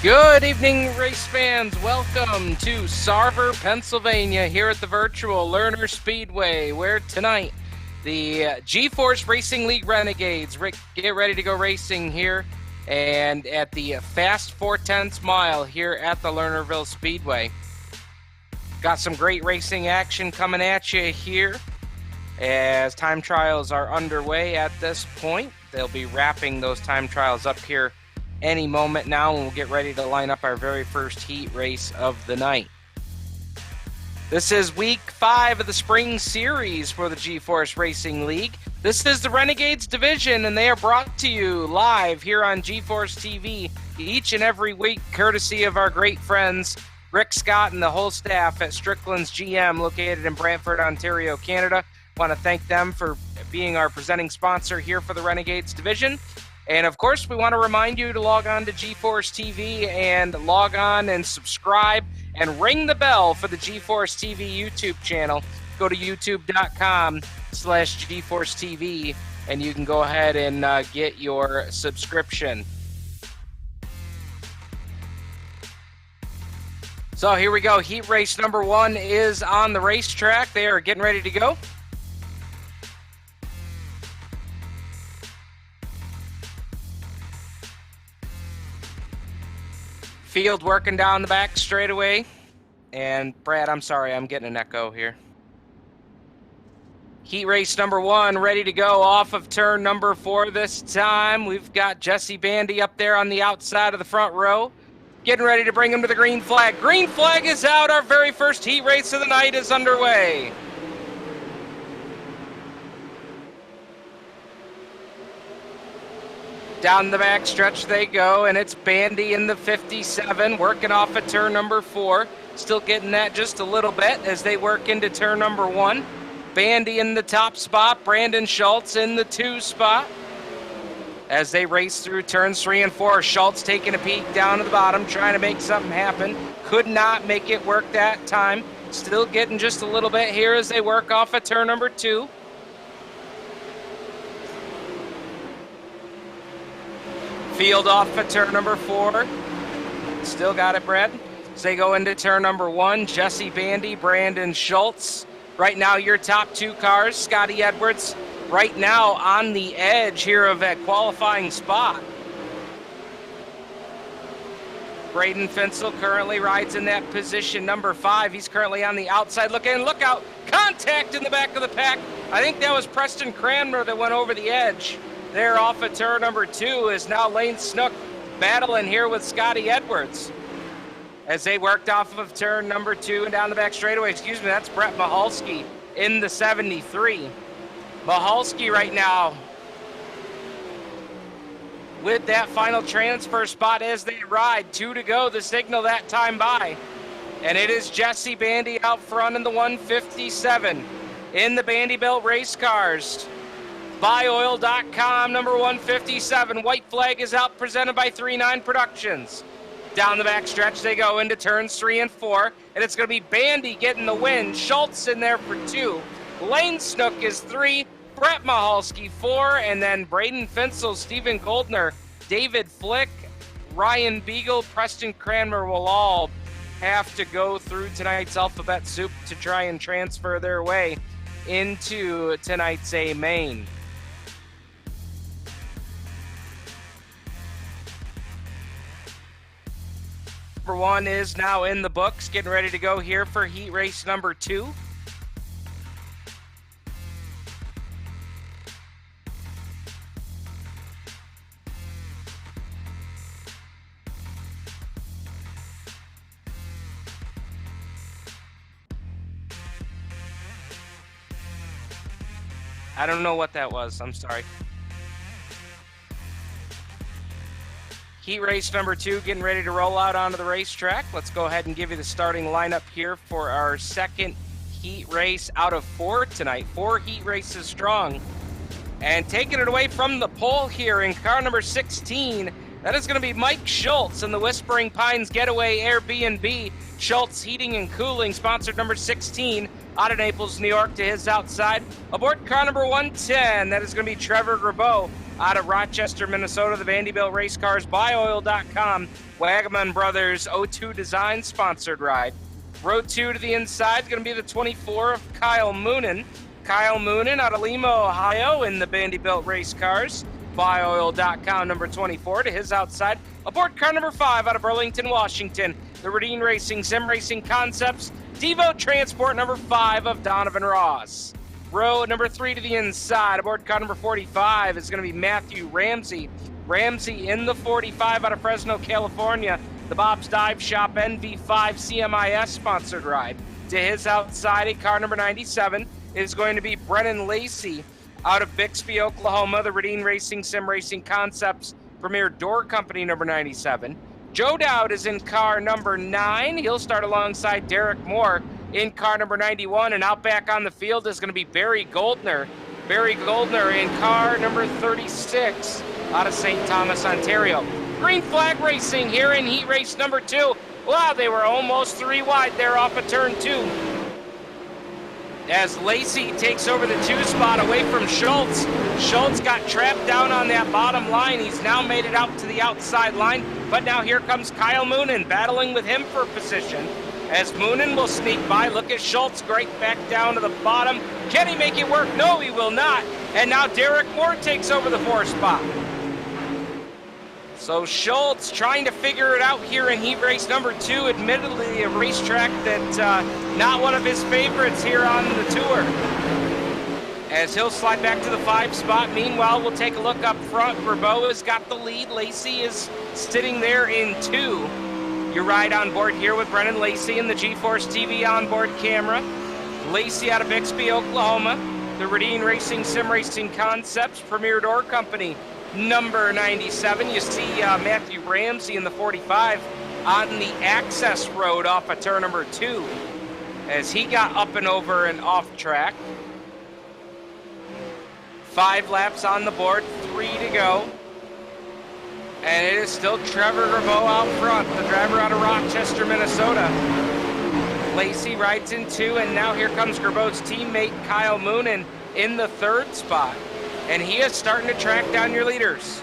Good evening, race fans. Welcome to Sarver, Pennsylvania, here at the virtual Lerner Speedway, where tonight the GForce Racing League Renegades get ready to go racing here and at the Fast 4/10 mile here at the Lernerville Speedway. Got some great racing action coming at you here as time trials are underway at this point. They'll be wrapping those time trials up here any moment now, and we'll get ready to line up our very first heat race of the night. This is week 5 of the spring series for the GForce Racing League. This is the Renegades division, and they are brought to you live here on GForce TV each and every week, courtesy of our great friends Rick Scott and the whole staff at Strickland's GM, located in Brantford, Ontario, Canada. I want to thank them for being our presenting sponsor here for the Renegades division. And of course, we want to remind you to log on to GForce TV and log on and subscribe and ring the bell for the GForce TV YouTube channel. Go to youtube.com/GForce TV and you can go ahead and get your subscription. So here we go. Heat race number 1 is on the racetrack. They are getting ready to go. Field working down the back straightaway. And Brad, I'm sorry, I'm getting an echo here. Heat race number 1 ready to go off of turn number 4 this time. We've got Jesse Bandy up there on the outside of the front row, getting ready to bring him to the green flag. Green flag is out. Our very first heat race of the night is underway. Down the back stretch they go, and it's Bandy in the 57, working off of turn number 4. Still getting that just a little bit as they work into turn number 1. Bandy in the top spot, Brandon Schultz in the 2 spot. As they race through turns 3 and 4, Schultz taking a peek down to the bottom, trying to make something happen. Could not make it work that time. Still getting just a little bit here as they work off of turn number 2. Field off at turn number 4. Still got it, Brad. As they go into turn number 1, Jesse Bandy, Brandon Schultz. Right now, your top 2 cars, Scotty Edwards, right now on the edge here of that qualifying spot. Braden Finsel currently rides in that position number 5. He's currently on the outside looking. Look out! Contact in the back of the pack. I think that was Preston Cranmer that went over the edge. There off of turn number 2 is now Lane Snook battling here with Scotty Edwards. As they worked off of turn number 2 and down the back straightaway, that's Brett Mahalski in the 73. Mahalski right now with that final transfer spot as they ride. 2 to go, the signal that time by. And it is Jesse Bandy out front in the 157 in the Bandybuilt race cars. BuyOil.com, number 157. White flag is out, presented by 3-9 Productions. Down the back stretch they go into turns 3 and 4, and it's going to be Bandy getting the win. Schultz in there for 2. Lane Snook is 3. Brett Mahalski 4, and then Braden Finsel, Stephen Goldner, David Flick, Ryan Beagle, Preston Cranmer will all have to go through tonight's alphabet soup to try and transfer their way into tonight's A main. Number 1 is now in the books, getting ready to go here for heat race number 2. I don't know what that was. I'm sorry. Heat race number 2 getting ready to roll out onto the racetrack. Let's go ahead and give you the starting lineup here for our second heat race out of 4 tonight. 4 heat races strong. And taking it away from the pole here in car number 16, that is going to be Mike Schultz in the Whispering Pines Getaway Airbnb. Schultz Heating and Cooling, sponsored number 16 out of Naples, New York to his outside. Aboard car number 110, that is going to be Trevor Grabeau out of Rochester, Minnesota. The Vanderbilt Race Cars, BuyOil.com, Wagaman Brothers 02 Design sponsored ride. Row 2 to the inside is going to be the 24 of Kyle Moonen. Kyle Moonen out of Lima, Ohio in the Vanderbilt Race Cars. BuyOil.com, number 24 to his outside. Aboard car number 5 out of Burlington, Washington. The Radine Racing Sim Racing Concepts. Devo Transport, number 5 of Donovan Ross. Row number 3 to the inside. Aboard car number 45 is going to be Matthew Ramsey. Ramsey in the 45 out of Fresno, California. The Bob's Dive Shop NV5 CMIS sponsored ride. To his outside, at car number 97 is going to be Brennan Lacey out of Bixby, Oklahoma. The Radine Racing Sim Racing Concepts Premier Door Company, number 97. Joe Dowd is in car number 9. He'll start alongside Derek Moore in car number 91. And out back on the field is going to be Barry Goldner. Barry Goldner in car number 36 out of St. Thomas, Ontario. Green Flag Racing here in heat race number 2. Wow, they were almost 3 wide there off of turn 2. As Lacey takes over the 2 spot away from Schultz. Schultz got trapped down on that bottom line. He's now made it out to the outside line, but now here comes Kyle Moonen battling with him for position. As Moonen will sneak by, look at Schultz right back down to the bottom. Can he make it work? No, he will not. And now Derek Moore takes over the 4 spot. So Schultz trying to figure it out here in heat race number 2. Admittedly, a racetrack that not one of his favorites here on the tour. As he'll slide back to the 5 spot. Meanwhile, we'll take a look up front. Grabeau has got the lead. Lacey is sitting there in 2. Your ride on board here with Brennan Lacey and the GForce TV onboard camera. Lacey out of Bixby, Oklahoma. The Radine Racing Sim Racing Concepts Premier Door Company, number 97. You see Matthew Ramsey in the 45 on the access road off of turn number 2 as he got up and over and off track. 5 laps on the board, 3 to go. And it is still Trevor Grabeau out front, the driver out of Rochester, Minnesota. Lacey rides in 2, and now here comes Grabeau's teammate Kyle Moonen in the 3rd spot. And he is starting to track down your leaders.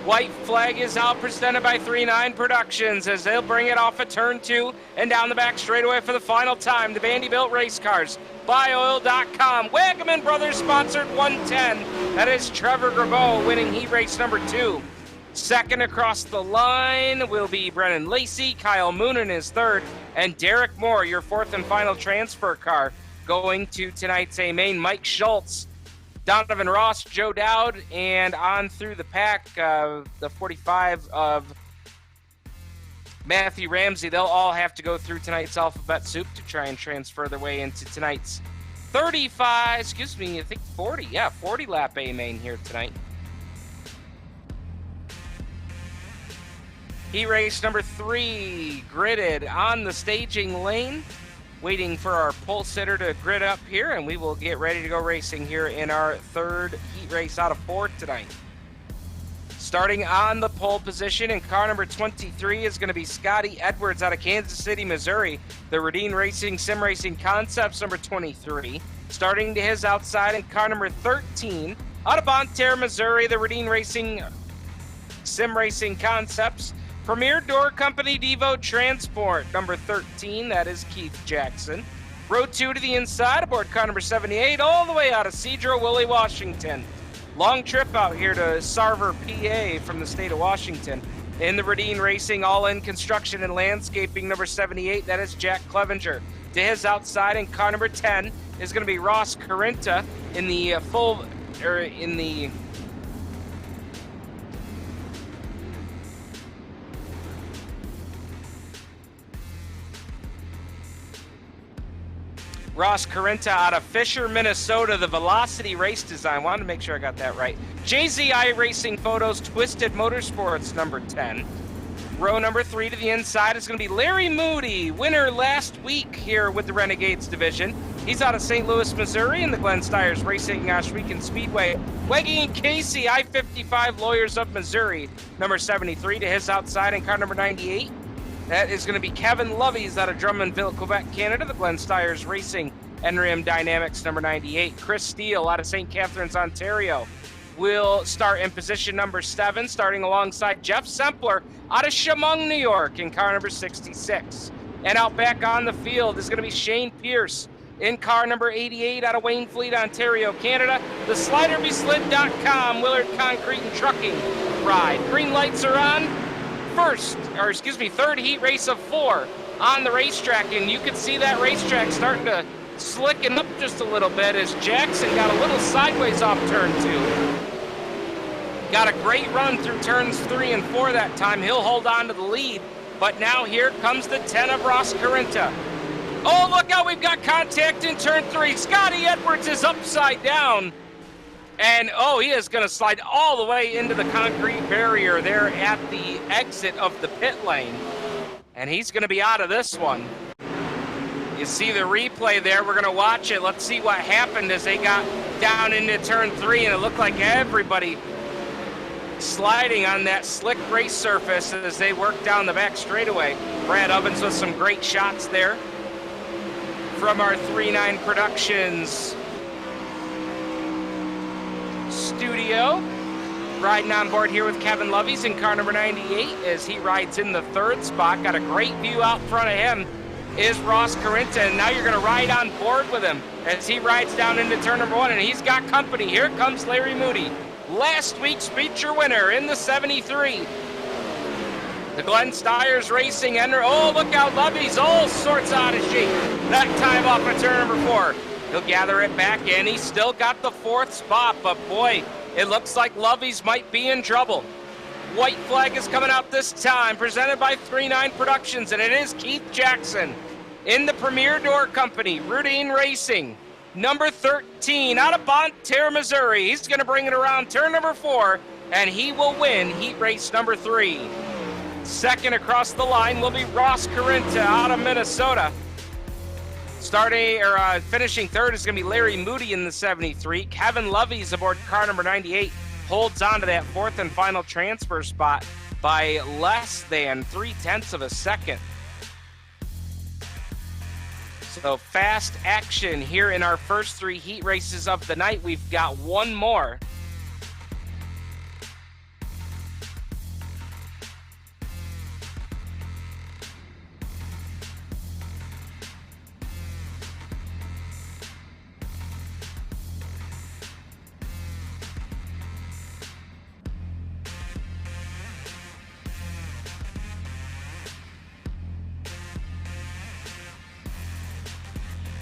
White flag is out, presented by 3-9 Productions as they'll bring it off of turn 2 and down the back straightaway for the final time. The Vanderbilt Race Cars, BuyOil.com, Wagaman Brothers sponsored 110. That is Trevor Grabeau winning heat race number 2. Second across the line will be Brennan Lacey. Kyle Moonen is 3rd, and Derek Moore, your 4th and final transfer car, going to tonight's A main. Mike Schultz, Donovan Ross, Joe Dowd, and on through the pack, the 45 of Matthew Ramsey. They'll all have to go through tonight's alphabet soup to try and transfer their way into tonight's 40 lap A main here tonight. Heat race number 3, gridded on the staging lane. Waiting for our pole sitter to grid up here, and we will get ready to go racing here in our 3rd heat race out of 4 tonight. Starting on the pole position in car number 23 is going to be Scotty Edwards out of Kansas City, Missouri. The Radine Racing Sim Racing Concepts, number 23. Starting to his outside in car number 13 out of Bonne Terre, Missouri. The Radine Racing Sim Racing Concepts Premier Door Company, Devo Transport, number 13, that is Keith Jackson. Row 2 to the inside, aboard car number 78, all the way out of Cedro, Willie, Washington. Long trip out here to Sarver, PA from the state of Washington. In the Radine Racing All-In Construction and Landscaping, number 78, that is Jack Clevenger. To his outside, in car number 10, is going to be Ross Carinta in the Ross Carinta out of Fisher, Minnesota, the Velocity Race Design. Wanted to make sure I got that right. JZI Racing Photos, Twisted Motorsports, number 10. Row number 3 to the inside is going to be Larry Moody, winner last week here with the Renegades division. He's out of St. Louis, Missouri, in the Glenn Stiers Racing Weekend Speedway. Weggy and Casey, I-55 Lawyers of Missouri, number 73, to his outside in car number 98. That is going to be Kevin Lovies out of Drummondville, Quebec, Canada. The Glenn Stiers Racing NRAM Dynamics number 98. Chris Steele out of St. Catharines, Ontario, will start in position number 7, starting alongside Jeff Sempler out of Chemung, New York, in car number 66. And out back on the field is going to be Shane Pierce in car number 88 out of Waynfleet, Ontario, Canada. The SliderBeSlid.com Willard Concrete and Trucking ride. Green lights are on. Third heat race of 4 on the racetrack, and you can see that racetrack starting to slicken up just a little bit as Jackson got a little sideways off turn 2. Got a great run through turns 3 and 4 that time. He'll hold on to the lead, but now here comes the 10 of Ross Carinta. Oh, look out, we've got contact in turn 3. Scotty Edwards is upside down. And, oh, he is going to slide all the way into the concrete barrier there at the exit of the pit lane. And he's going to be out of this one. You see the replay there. We're going to watch it. Let's see what happened as they got down into turn 3, and it looked like everybody sliding on that slick race surface as they worked down the back straightaway. Brad Ovens with some great shots there from our 3-9 Productions studio. Riding on board here with Kevin Lovies in car number 98 as he rides in the 3rd spot. Got a great view out front of him is Ross Carinta, and now you're going to ride on board with him as he rides down into turn number 1, and he's got company. Here comes Larry Moody, last week's feature winner in the 73. The Glenn Stiers Racing Ender. Oh, look out, Lovies, all sorts out of shape. That time off of turn number 4. He'll gather it back in. He's still got the 4th spot, but boy, it looks like Lovies might be in trouble. White flag is coming out this time, presented by 3-9 Productions, and it is Keith Jackson in the Premier Door Company, Rudine Racing, number 13, out of Bonne Terre, Missouri. He's going to bring it around turn number 4, and he will win heat race number 3. Second across the line will be Ross Carinta out of Minnesota. Finishing third is going to be Larry Moody in the 73. Kevin Lovies aboard car number 98 holds on to that 4th and final transfer spot by less than 0.3 of a second. So fast action here in our first 3 heat races of the night. We've got one more.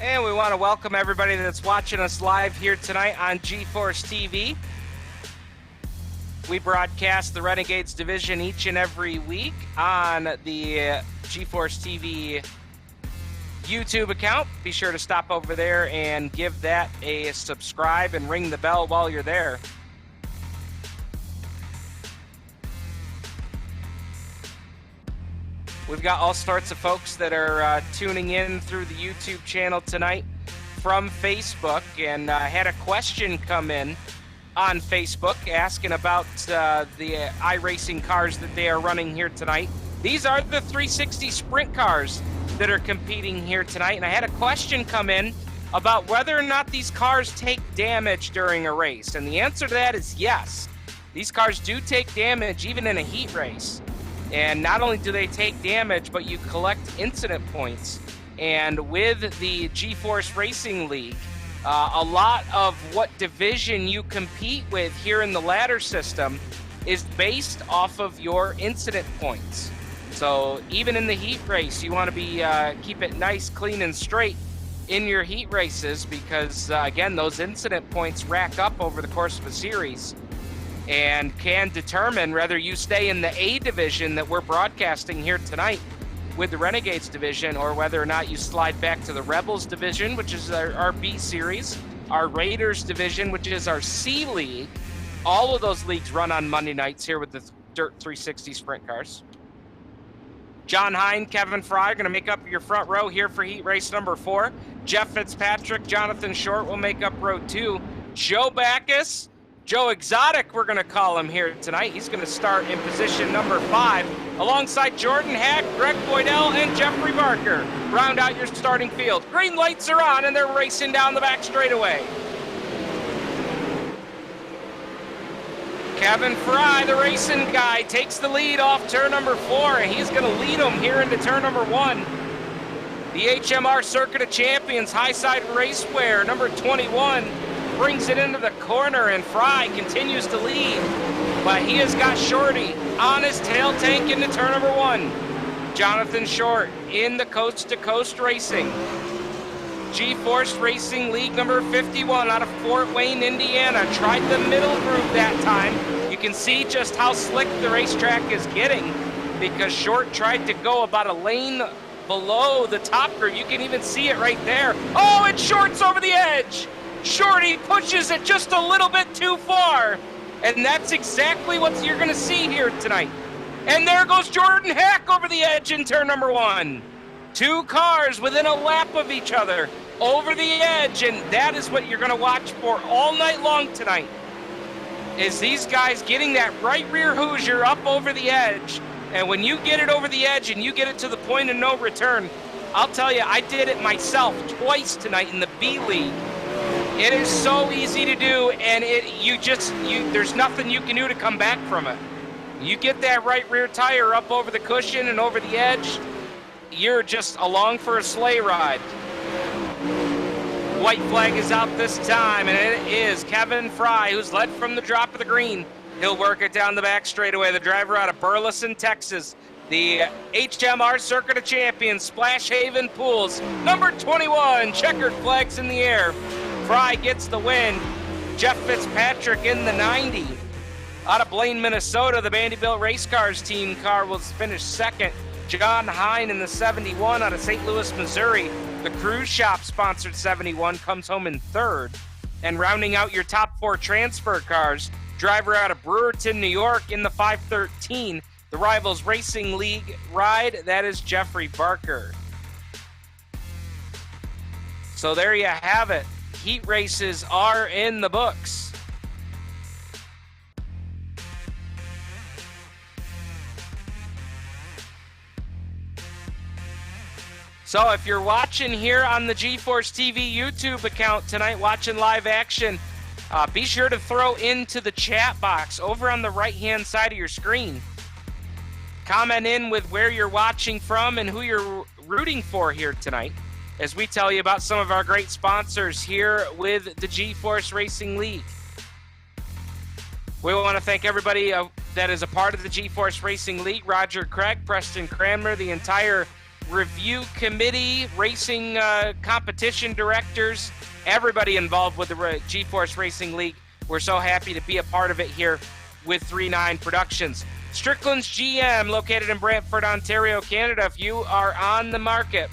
And we want to welcome everybody that's watching us live here tonight on GForce TV. We broadcast the Renegades division each and every week on the GForce TV YouTube account. Be sure to stop over there and give that a subscribe and ring the bell while you're there. We've got all sorts of folks that are tuning in through the YouTube channel tonight from Facebook, and had a question come in on Facebook asking about the iRacing cars that they are running here tonight. These are the 360 sprint cars that are competing here tonight, and I had a question come in about whether or not these cars take damage during a race, and the answer to that is yes. These cars do take damage even in a heat race. And not only do they take damage, but you collect incident points. And with the GForce Racing League, a lot of what division you compete with here in the ladder system is based off of your incident points. So even in the heat race, you want to be keep it nice, clean, and straight in your heat races because, again, those incident points rack up over the course of a series and can determine whether you stay in the A division that we're broadcasting here tonight with the Renegades division, or whether or not you slide back to the Rebels division, which is our B series, our Raiders division, which is our C league. All of those leagues run on Monday nights here with the Dirt 360 sprint cars. John Hine, Kevin Fry are going to make up your front row here for heat race number 4. Jeff Fitzpatrick, Jonathan Short will make up row 2. Joe Backus, Joe Exotic, we're going to call him here tonight. He's going to start in position number 5 alongside Jordan Hack, Greg Boydell, and Jeffrey Barker. Round out your starting field. Green lights are on, and they're racing down the back straightaway. Kevin Fry, the racing guy, takes the lead off turn number 4, and he's going to lead them here into turn number 1. The HMR Circuit of Champions Highside Racewear, number 21, brings it into the corner, and Fry continues to lead. But he has got Shorty on his tail tank into turn number 1. Jonathan Short in the coast-to-coast racing. GForce Racing League number 51 out of Fort Wayne, Indiana. Tried the middle groove that time. You can see just how slick the racetrack is getting because Short tried to go about a lane below the top groove. You can even see it right there. Oh, and Short's over the edge. Shorty pushes it just a little bit too far. And that's exactly what you're going to see here tonight. And there goes Jordan Hack over the edge in turn number 1. 2 cars within a lap of each other over the edge, and that is what you're going to watch for all night long tonight, is these guys getting that right rear Hoosier up over the edge. And when you get it over the edge and you get it to the point of no return, I'll tell you, I did it myself twice tonight in the B League. It is so easy to do, and there's nothing you can do to come back from it. You get that right rear tire up over the cushion and over the edge, you're just along for a sleigh ride. White flag is out this time, and it is Kevin Fry, who's led from the drop of the green. He'll work it down the back straightaway. The driver out of Burleson, Texas. The HMR Circuit of Champions, Splash Haven Pools, number 21, checkered flags in the air. Fry gets the win. Jeff Fitzpatrick in the 90. Out of Blaine, Minnesota, the Vanderbilt Race Cars team car will finish second. John Hine in the 71 out of St. Louis, Missouri. The Cruise Shop sponsored 71 comes home in third. And rounding out your top 4 transfer cars, driver out of Brewerton, New York in the 513. The Rivals Racing League ride, that is Jeffrey Barker. So there you have it. Heat races are in the books. So if you're watching here on the GForce TV YouTube account tonight, watching live action, be sure to throw into the chat box over on the right-hand side of your screen. Comment in with where you're watching from and who you're rooting for here tonight, as we tell you about some of our great sponsors here with the GForce Racing League. We want to thank everybody that is a part of the GForce Racing League. Roger Craig, Preston Cranmer, the entire review committee, racing competition directors, everybody involved with the GForce Racing League. We're so happy to be a part of it here with 39 Productions. Strickland's GM, located in Brantford, Ontario, Canada. If you are on the market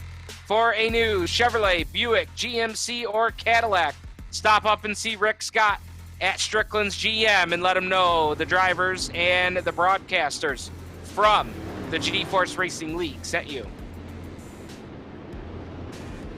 for a new Chevrolet, Buick, GMC, or Cadillac, stop up and see Rick Scott at Strickland's GM and let him know the drivers and the broadcasters from the GForce Racing League sent you.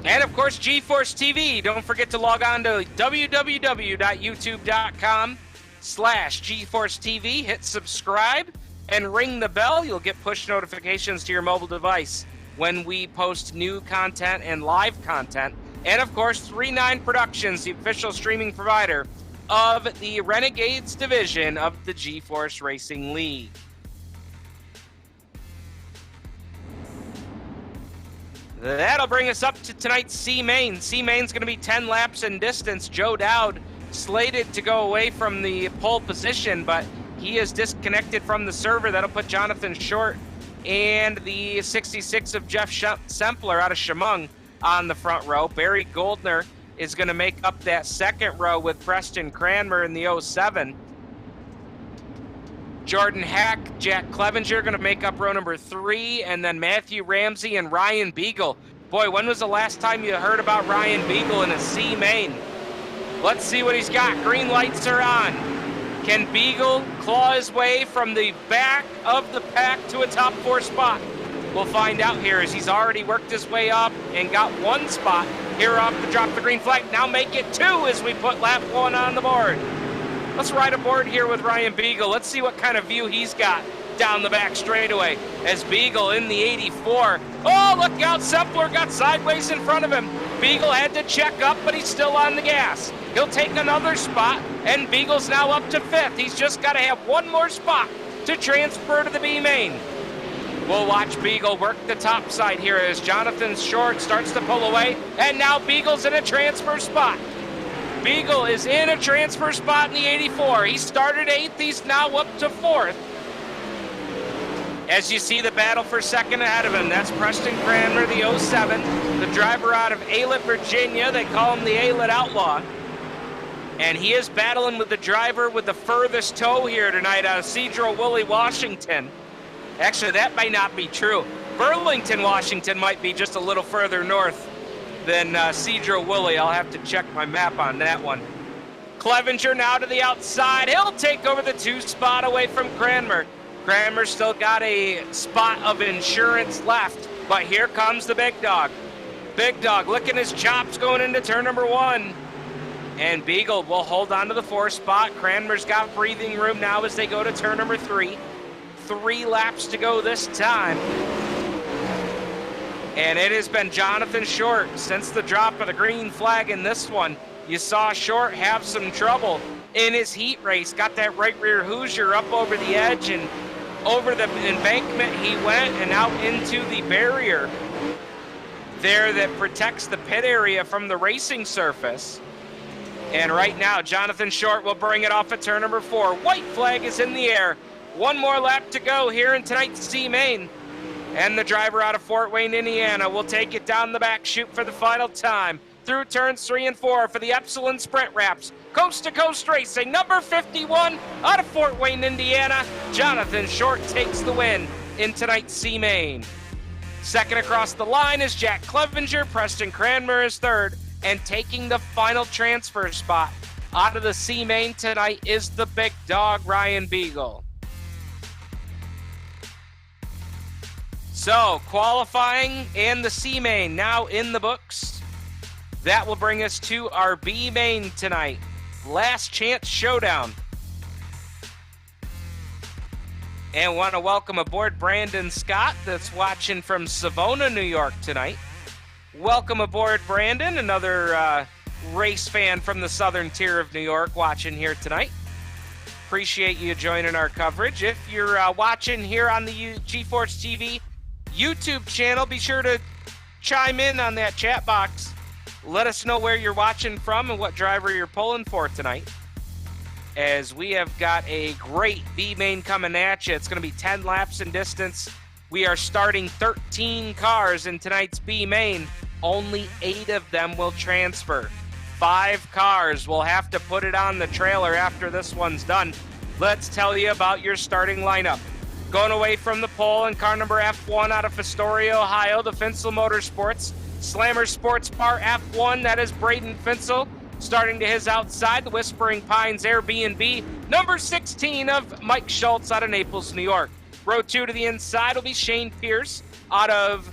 And of course, GForce TV. Don't forget to log on to www.youtube.com/GForce TV. Hit subscribe and ring the bell. You'll get push notifications to your mobile device when we post new content and live content. And of course, 39 Productions, the official streaming provider of the Renegades division of the GForce Racing League. That'll bring us up to tonight's C-Main. C-Main's going to be 10 laps in distance. Joe Dowd slated to go away from the pole position, but he is disconnected from the server. That'll put Jonathan Short and the 66 of Jeff Sempler out of Chemung on the front row. Barry Goldner is going to make up that second row with Preston Cranmer in the 07. Jordan Hack, Jack Clevenger going to make up row number 3, and then Matthew Ramsey and Ryan Beagle. Boy, when was the last time you heard about Ryan Beagle in a C-Main? Let's see what he's got. Green lights are on. Can Beagle claw his way from the back of the pack to a top 4 spot? We'll find out here as he's already worked his way up and got 1 spot here off the drop the green flag. Now make it 2 as we put lap 1 on the board. Let's ride aboard here with Ryan Beagle. Let's see what kind of view he's got down the back straightaway as Beagle in the 84. Oh, look out, Sempler got sideways in front of him. Beagle had to check up, but he's still on the gas. He'll take another spot, and Beagle's now up to 5th. He's just got to have one more spot to transfer to the B main. We'll watch Beagle work the top side here as Jonathan Short starts to pull away, and now Beagle's in a transfer spot. Beagle is in a transfer spot in the 84. He started 8th, he's now up to 4th. As you see the battle for second ahead of him, that's Preston Cranmer, the 07, the driver out of Aylett, Virginia. They call him the Aylett Outlaw. And he is battling with the driver with the furthest toe here tonight out of Cedro-Woolley, Washington. Actually, that may not be true. Burlington, Washington might be just a little further north than Cedro-Woolley. I'll have to check my map on that one. Clevenger now to the outside. He'll take over the 2 spot away from Cranmer. Cranmer's still got a spot of insurance left, but here comes the big dog. Big dog licking his chops going into turn number 1. And Beagle will hold on to the 4 spot. Cranmer's got breathing room now as they go to turn number 3. 3 laps to go this time. And it has been Jonathan Short since the drop of the green flag in this one. You saw Short have some trouble in his heat race. Got that right rear Hoosier up over the edge, and over the embankment he went and out into the barrier there that protects the pit area from the racing surface. And right now, Jonathan Short will bring it off at turn number 4. White flag is in the air. 1 more lap to go here in tonight's C main. And the driver out of Fort Wayne, Indiana will take it down the back chute for the final time through turns 3 and 4 for the Epsilon Sprint Wraps. Coast to coast racing, number 51 out of Fort Wayne, Indiana. Jonathan Short takes the win in tonight's C main. Second across the line is Jack Clevenger. Preston Cranmer is third. And taking the final transfer spot out of the C main tonight is the big dog, Ryan Beagle. So, qualifying and the C main now in the books. That will bring us to our B main tonight. Last chance showdown. And want to welcome aboard Brandon Scott that's watching from Savona, New York tonight. Welcome aboard, Brandon, another race fan from the southern tier of New York watching here tonight. Appreciate you joining our coverage. If you're watching here on the GForce TV YouTube channel, be sure to chime in on that chat box. Let us know where you're watching from and what driver you're pulling for tonight, as we have got a great B main coming at you. It's going to be 10 laps in distance. We are starting 13 cars in tonight's B main. Only 8 of them will transfer. 5 cars will have to put it on the trailer after this one's done. Let's tell you about your starting lineup. Going away from the pole in car number F1 out of Astoria, Ohio, the Finsel Motorsports. Slammer Sports Bar F1, that is Braden Finsel. Starting to his outside, the Whispering Pines Airbnb. Number 16 of Mike Schultz out of Naples, New York. Row 2 to the inside will be Shane Pierce out of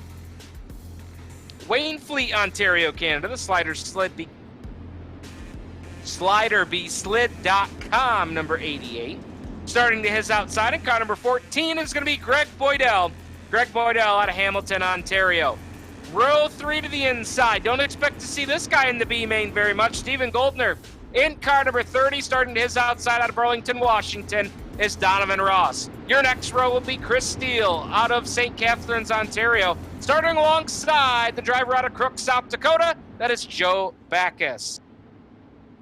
Waynfleet, Ontario, Canada. The SliderBeSlid.com, number 88. Starting to his outside in car number 14 is going to be Greg Boydell. Greg Boydell out of Hamilton, Ontario. Row 3 to the inside. Don't expect to see this guy in the B main very much. Stephen Goldner in car number 30, starting to his outside out of Burlington, Washington, is Donovan Ross. Your next row will be Chris Steele out of St. Catharines, Ontario. Starting alongside the driver out of Crook, South Dakota, that is Joe Backus.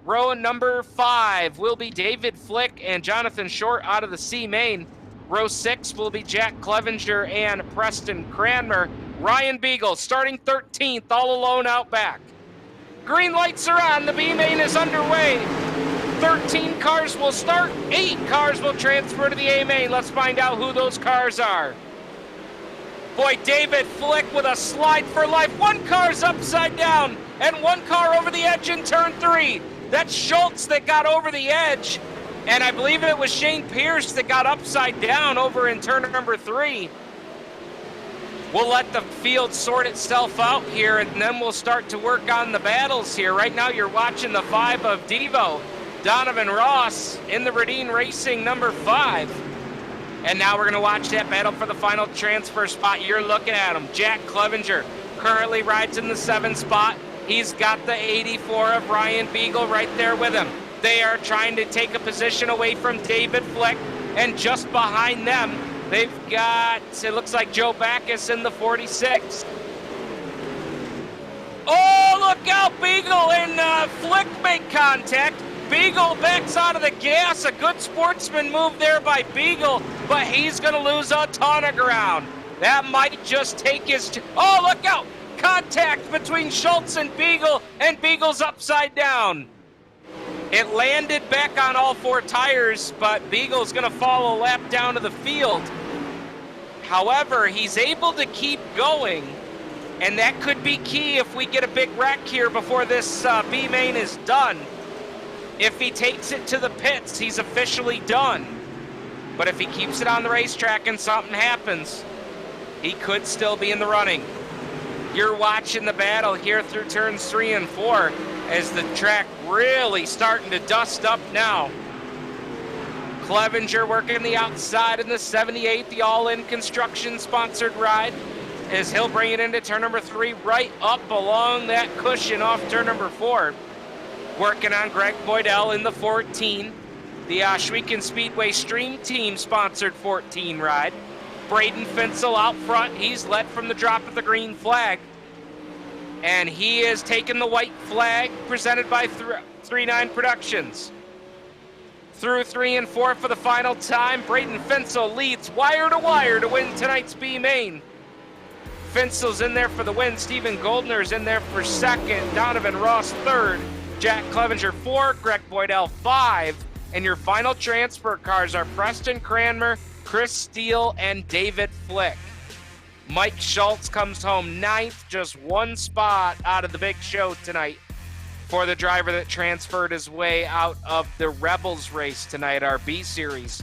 Row number 5 will be David Flick and Jonathan Short out of the C main. Row 6 will be Jack Clevenger and Preston Cranmer. Ryan Beagle starting 13th, all alone out back. Green lights are on, the B main is underway. 13 cars will start, 8 cars will transfer to the A main. Let's find out who those cars are. Boy, David Flick with a slide for life. 1 car's upside down and 1 car over the edge in turn 3. That's Schultz that got over the edge. And I believe it was Shane Pierce that got upside down over in turn number 3. We'll let the field sort itself out here, and then we'll start to work on the battles here. Right now you're watching the 5 of Devo Donovan Ross in the Renegades Racing number 5. And now we're going to watch that battle for the final transfer spot. You're looking at him. Jack Clevenger currently rides in the 7 spot. He's got the 84 of Ryan Beagle right there with him. They are trying to take a position away from David Flick. And just behind them, they've got, it looks like Joe Backus in the 46. Oh, look out, Beagle and Flick make contact. Beagle backs out of the gas. A good sportsman move there by Beagle, but he's going to lose a ton of ground. That might just take his... Oh, look out! Contact between Schultz and Beagle's upside down. It landed back on all 4 tires, but Beagle's going to follow a lap down to the field. However, he's able to keep going, and that could be key if we get a big wreck here before this B main is done. If he takes it to the pits, he's officially done. But if he keeps it on the racetrack and something happens, he could still be in the running. You're watching the battle here through turns 3 and 4 as the track really starting to dust up now. Clevenger working the outside in the 78, the All-In Construction sponsored ride, as he'll bring it into turn number 3 right up along that cushion off turn number 4. Working on Greg Boydell in the 14, the Schweikens Speedway Stream Team sponsored 14 ride. Braden Finsel out front. He's led from the drop of the green flag. And he is taking the white flag presented by 3-9 Productions. Through 3 and 4 for the final time, Braden Finsel leads wire to wire to win tonight's B main. Finsel's in there for the win. Stephen Goldner's in there for 2nd. Donovan Ross 3rd. Jack Clevenger 4, Greg Boydell 5, and your final transfer cars are Preston Cranmer, Chris Steele, and David Flick. Mike Schultz comes home 9th, just 1 spot out of the big show tonight for the driver that transferred his way out of the Rebels race tonight, our B Series,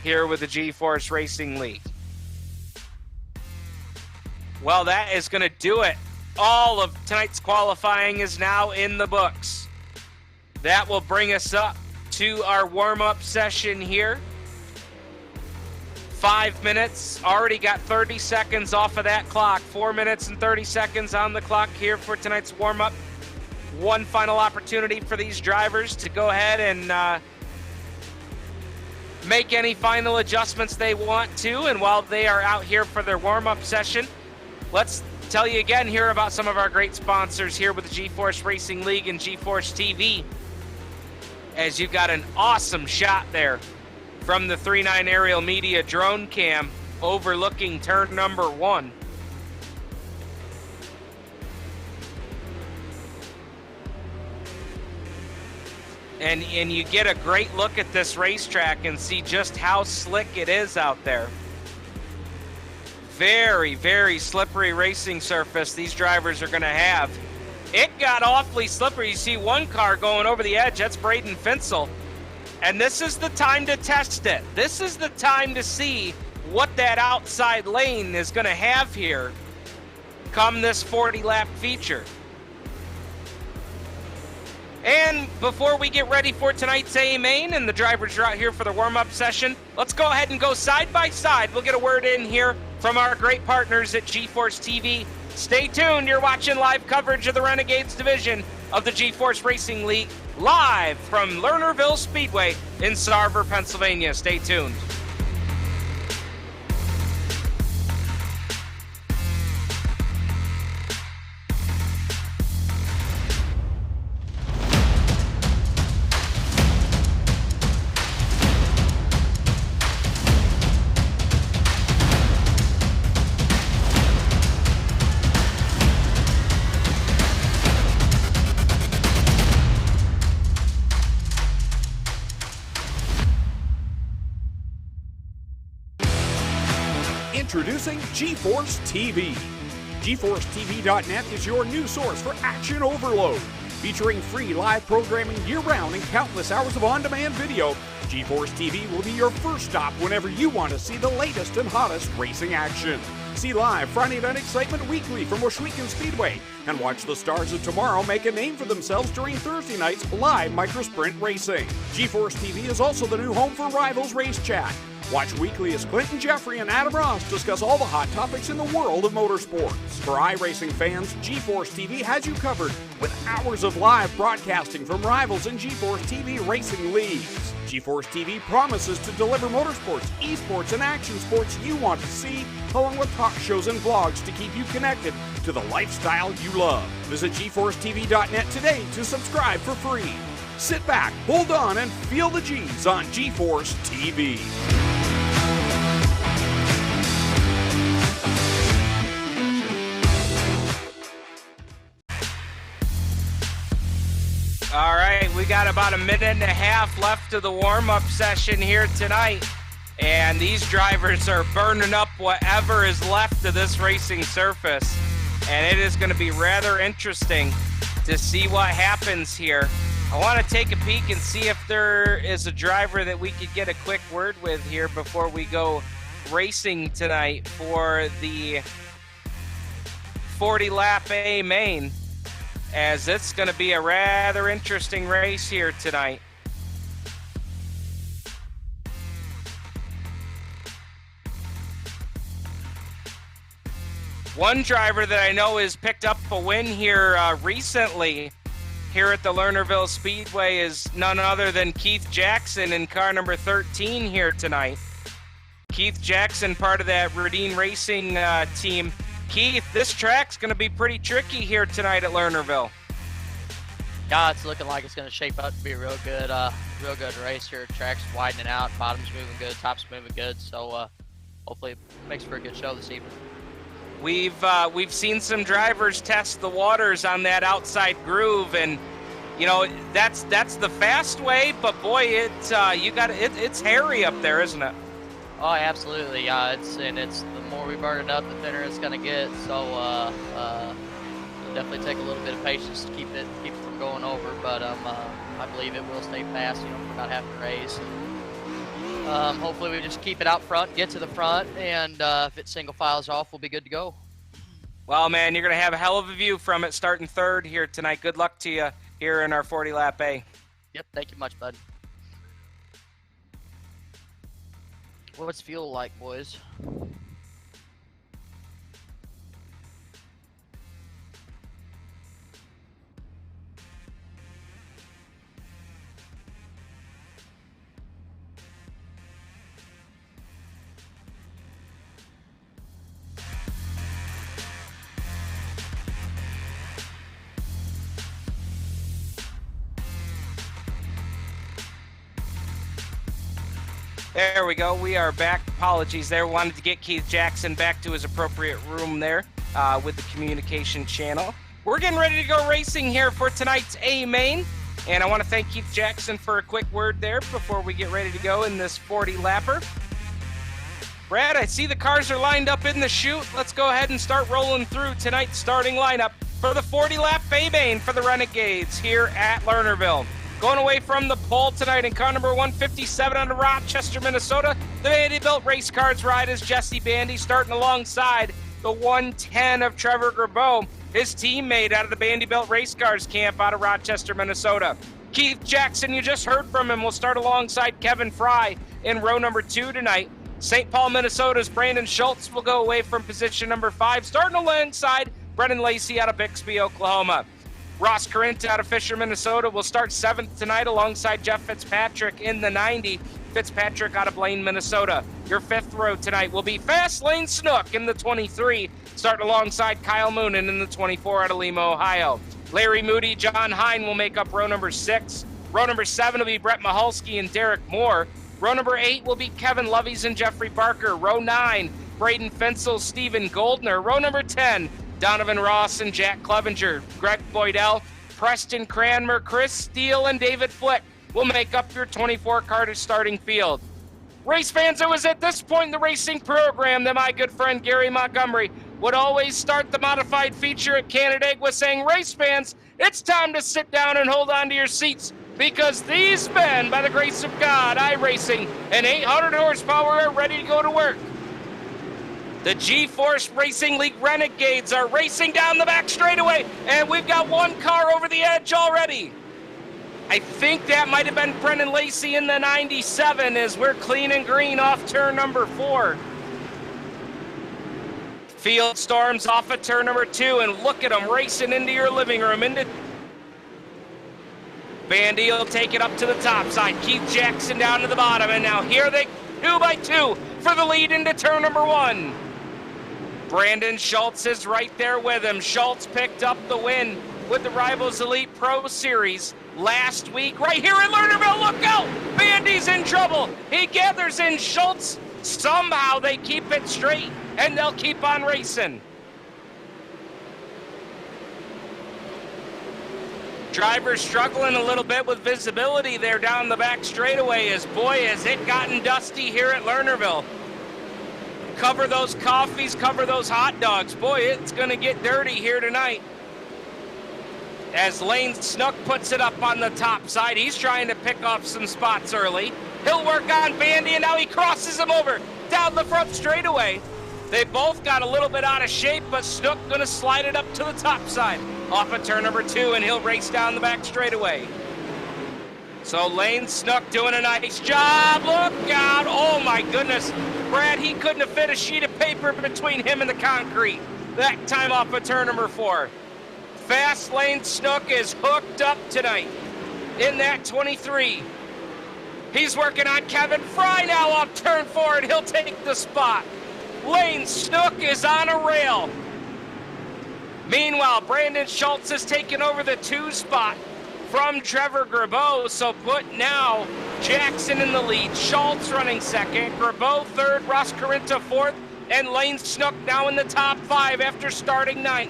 here with the GForce Racing League. Well, that is going to do it. All of tonight's qualifying is now in the books. That will bring us up to our warm-up session here. 5 minutes, already got 30 seconds off of that clock. 4 minutes and 30 seconds on the clock here for tonight's warm-up. One final opportunity for these drivers to go ahead and make any final adjustments they want to. And while they are out here for their warm-up session, let's tell you again here about some of our great sponsors here with the GForce Racing League and GForce TV. As you got an awesome shot there from the 3-9 Aerial Media drone cam overlooking turn number 1. And you get a great look at this racetrack and see just how slick it is out there. Very, very slippery racing surface these drivers are going to have. It got awfully slippery. You see one car going over the edge. That's Braden Finsel. And this is the time to test it. This is the time to see what that outside lane is going to have here come this 40-lap feature. And before we get ready for tonight's A main and the drivers are out here for the warm-up session, let's go ahead and go side by side. We'll get a word in here from our great partners at GForce TV. Stay tuned. You're watching live coverage of the Renegades division of the GForce Racing League, live from Lernerville Speedway in Sarver, Pennsylvania. Stay tuned. Introducing GForce TV. GForceTV.net is your new source for action overload. Featuring free live programming year-round and countless hours of on-demand video, GForce TV will be your first stop whenever you want to see the latest and hottest racing action. See live Friday Night Excitement weekly from Washougal Speedway and watch the stars of tomorrow make a name for themselves during Thursday night's live microsprint racing. GForce TV is also the new home for Rivals Race Chat. Watch weekly as Clinton Jeffrey and Adam Ross discuss all the hot topics in the world of motorsports. For iRacing fans, GForce TV has you covered with hours of live broadcasting from Rivals and GForce TV racing leagues. GForce TV promises to deliver motorsports, esports, and action sports you want to see, along with talk shows and vlogs to keep you connected to the lifestyle you love. Visit GForceTV.net today to subscribe for free. Sit back, hold on, and feel the G's on GForce TV. All right, we got about a minute and a half left of the warm-up session here tonight, and these drivers are burning up whatever is left of this racing surface, and it is going to be rather interesting to see what happens here. I want to take a peek and see if there is a driver that we could get a quick word with here before we go racing tonight for the 40-lap A main, as it's going to be a rather interesting race here tonight. One driver that I know has picked up a win here recently here at the Lernerville Speedway is none other than Keith Jackson in car number 13 here tonight. Keith Jackson, part of that Rodine Racing team. Keith, this track's going to be pretty tricky here tonight at Lernerville. Yeah, it's looking like it's going to shape up to be a real good race here. Track's widening out, bottom's moving good, top's moving good, so hopefully it makes for a good show this evening. We've seen some drivers test the waters on that outside groove, and you know that's the fast way. But boy, it's hairy up there, isn't it? Oh, absolutely. It's the more we burn it up, the thinner it's going to get. So it'll definitely take a little bit of patience to keep it from going over. But I believe it will stay fast, for about half the race. Hopefully we just keep it out front, get to the front, and if it single files off, we'll be good to go. Well, man, you're going to have a hell of a view from it starting third here tonight. Good luck to you here in our 40-lap A. Yep, thank you much, bud. What's fuel like, boys? There we go. We are back. Apologies there. Wanted to get Keith Jackson back to his appropriate room there with the communication channel. We're getting ready to go racing here for tonight's A main. And I want to thank Keith Jackson for a quick word there before we get ready to go in this 40-lapper. Brad, I see the cars are lined up in the chute. Let's go ahead and start rolling through tonight's starting lineup for the 40-lap A main for the Renegades here at Lernerville. Going away from the pole tonight in car number 157 out of Rochester, Minnesota, the Vanderbilt Race Cars ride is Jesse Bandy, starting alongside the 110 of Trevor Gerbeau, his teammate out of the Vanderbilt Race Cars camp out of Rochester, Minnesota. Keith Jackson, you just heard from him, will start alongside Kevin Fry in row number 2 tonight. St. Paul, Minnesota's Brandon Schultz will go away from position number 5, starting alongside Brennan Lacey out of Bixby, Oklahoma. Ross Corinth out of Fisher, Minnesota will start 7th tonight alongside Jeff Fitzpatrick in the 90. Fitzpatrick out of Blaine, Minnesota. Your 5th row tonight will be Fast Lane Snook in the 23, starting alongside Kyle Moonen in the 24 out of Lima, Ohio. Larry Moody, John Hine will make up row number 6. Row number 7 will be Brett Mahalski and Derek Moore. Row number 8 will be Kevin Lovies and Jeffrey Barker. Row 9, Braden Fensel, Stephen Goldner. Row number 10, Donovan Ross and Jack Clevenger. Greg Boydell, Preston Cranmer, Chris Steele, and David Flick will make up your 24-car starting field. Race fans, it was at this point in the racing program that my good friend Gary Montgomery would always start the modified feature at Canandaigua saying, race fans, it's time to sit down and hold on to your seats because these men, by the grace of God, iRacing and 800 horsepower are ready to go to work. The GForce Racing League Renegades are racing down the back straightaway, and we've got one car over the edge already. I think that might have been Brendan Lacey in the 97 as we're clean and green off turn number 4. Field storms off of turn number 2, and look at them racing into your living room. Bandy will take it up to the top side. Keith Jackson down to the bottom, and now here they 2 by 2 for the lead into turn number 1. Brandon Schultz is right there with him. Schultz picked up the win with the Rivals Elite Pro Series last week right here at Lernerville. Look out! Bandy's in trouble. He gathers in Schultz. Somehow they keep it straight, and they'll keep on racing. Drivers struggling a little bit with visibility there down the back straightaway as, boy, has it gotten dusty here at Lernerville. Cover those coffees, cover those hot dogs. Boy, it's going to get dirty here tonight. As Lane Snook puts it up on the top side, he's trying to pick off some spots early. He'll work on Bandy, and now he crosses him over down the front straightaway. They both got a little bit out of shape, but Snook going to slide it up to the top side off of turn number 2, and he'll race down the back straightaway. So Lane Snook doing a nice job. Look out. Oh, my goodness. Brad, he couldn't have fit a sheet of paper between him and the concrete. That time off of turn number 4. Fast Lane Snook is hooked up tonight in that 23. He's working on Kevin Fry now off turn 4, and he'll take the spot. Lane Snook is on a rail. Meanwhile, Brandon Schultz has taken over the 2 spot from Trevor Grabeau, so put now Jackson in the lead, Schultz running second, Grabeau third, Ross Carinta fourth, and Lane Snook now in the top 5 after starting 9th.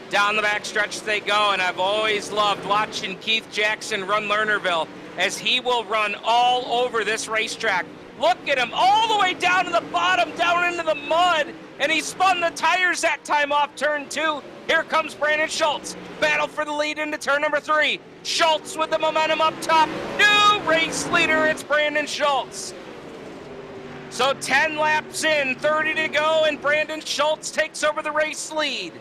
Down the back stretch they go, and I've always loved watching Keith Jackson run Lernerville, as he will run all over this racetrack. Look at him, all the way down to the bottom, down into the mud, and he spun the tires that time off turn 2. Here comes Brandon Schultz. Battle for the lead into turn number 3. Schultz with the momentum up top. New race leader, it's Brandon Schultz. So 10 laps in, 30 to go, and Brandon Schultz takes over the race lead.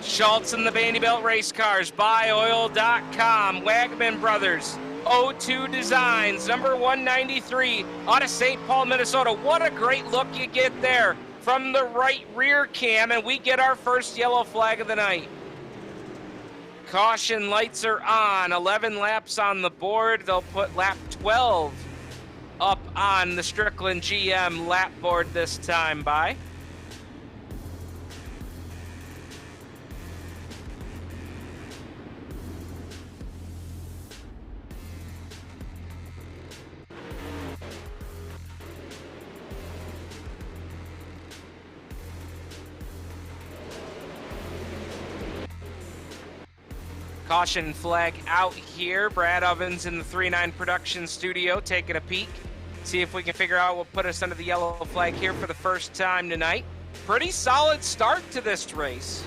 Schultz and the Vanderbilt race cars, buyoil.com, Wagman Brothers, O2 Designs, number 193, out of St. Paul, Minnesota. What a great look you get there from the right rear cam, and we get our first yellow flag of the night. Caution lights are on, 11 laps on the board. They'll put lap 12 up on the Strickland GM lap board this time by. Caution flag out here. Brad Ovens in the 3-9 production studio taking a peek. See if we can figure out what put us under the yellow flag here for the first time tonight. Pretty solid start to this race.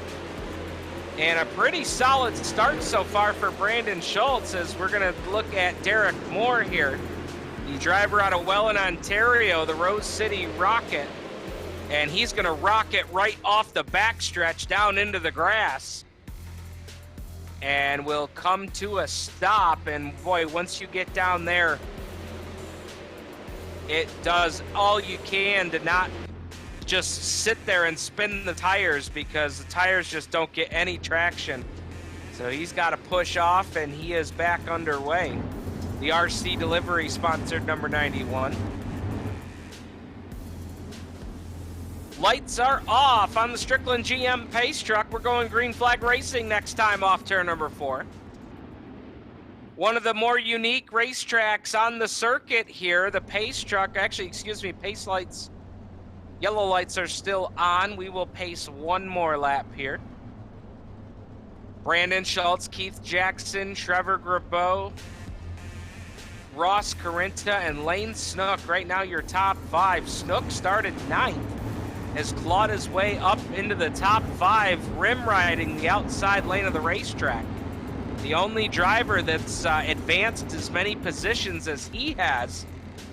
And a pretty solid start so far for Brandon Schultz, as we're going to look at Derek Moore here. The driver out of Welland, Ontario, the Rose City Rocket. And he's going to rocket right off the backstretch down into the grass. And we'll come to a stop, and boy, once you get down there, it does all you can to not just sit there and spin the tires, because the tires just don't get any traction. So he's got to push off, and he is back underway. The RC Delivery sponsored number 91. Lights are off on the Strickland GM pace truck. We're going green flag racing next time off turn number 4. One of the more unique racetracks on the circuit here, the pace truck, actually, excuse me, pace lights, yellow lights are still on. We will pace one more lap here. Brandon Schultz, Keith Jackson, Trevor Grabeau, Ross Carinta, and Lane Snook. Right now, your top 5. Snook started 9th. Has clawed his way up into the top 5, rim riding the outside lane of the racetrack. The only driver that's advanced as many positions as he has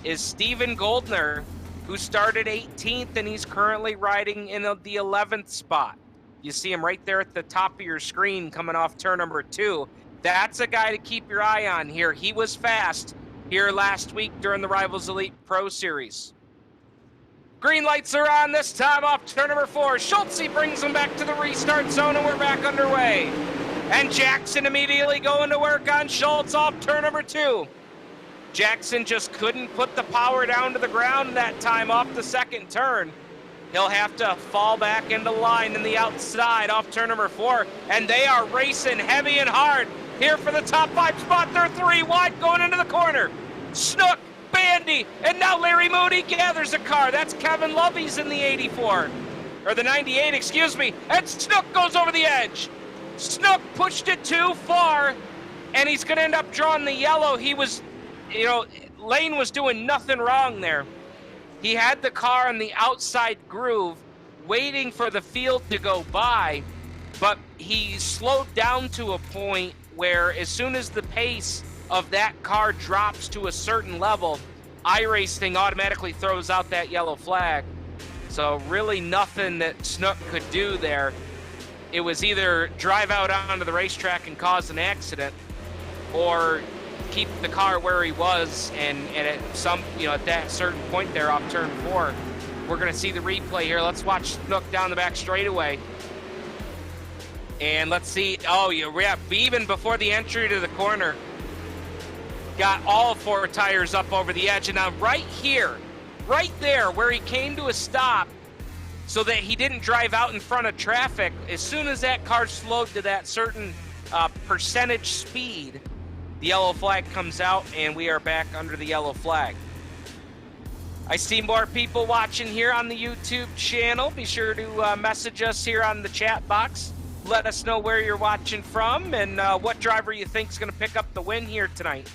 is Steven Goldner who started 18th, and he's currently riding in the 11th spot. You see him right there at the top of your screen coming off turn number 2. That's a guy to keep your eye on here. He was fast here last week during the Rivals Elite Pro Series. Green lights are on this time off turn number 4. Schultz brings him back to the restart zone, and we're back underway. And Jackson immediately going to work on Schultz off turn number 2. Jackson just couldn't put the power down to the ground that time off the second turn. He'll have to fall back into line in the outside off turn number 4. And they are racing heavy and hard here for the top 5 spot. They're 3 wide going into the corner. Snook, Bandy, and now Larry Moody gathers a car. That's Kevin Lovey's in the 84. Or the 98, excuse me. And Snook goes over the edge. Snook pushed it too far, and he's going to end up drawing the yellow. He was, Lane was doing nothing wrong there. He had the car on the outside groove, waiting for the field to go by, but he slowed down to a point where as soon as the pace of that car drops to a certain level, iRacing automatically throws out that yellow flag. So really nothing that Snook could do there. It was either drive out onto the racetrack and cause an accident, or keep the car where he was, and at at that certain point there off turn 4, we're going to see the replay here. Let's watch Snook down the back straightaway. And let's see, even before the entry to the corner, got all 4 tires up over the edge. And now right here, right there where he came to a stop so that he didn't drive out in front of traffic, as soon as that car slowed to that certain percentage speed, the yellow flag comes out, and we are back under the yellow flag. I see more people watching here on the YouTube channel. Be sure to message us here on the chat box. Let us know where you're watching from and what driver you think is going to pick up the win here tonight.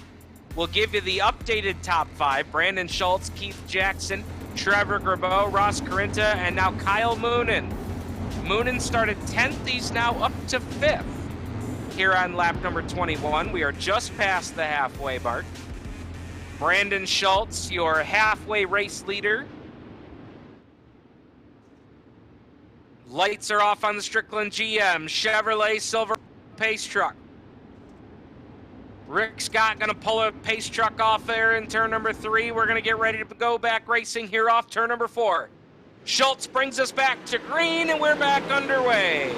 We'll give you the updated top 5. Brandon Schultz, Keith Jackson, Trevor Grabeau, Ross Carinta, and now Kyle Moonen. Moonen started 10th. He's now up to 5th here on lap number 21. We are just past the halfway mark. Brandon Schultz, your halfway race leader. Lights are off on the Strickland GM Chevrolet Silver pace truck. Rick Scott going to pull a pace truck off there in turn number 3. We're going to get ready to go back racing here off turn number 4. Schultz brings us back to green, and we're back underway.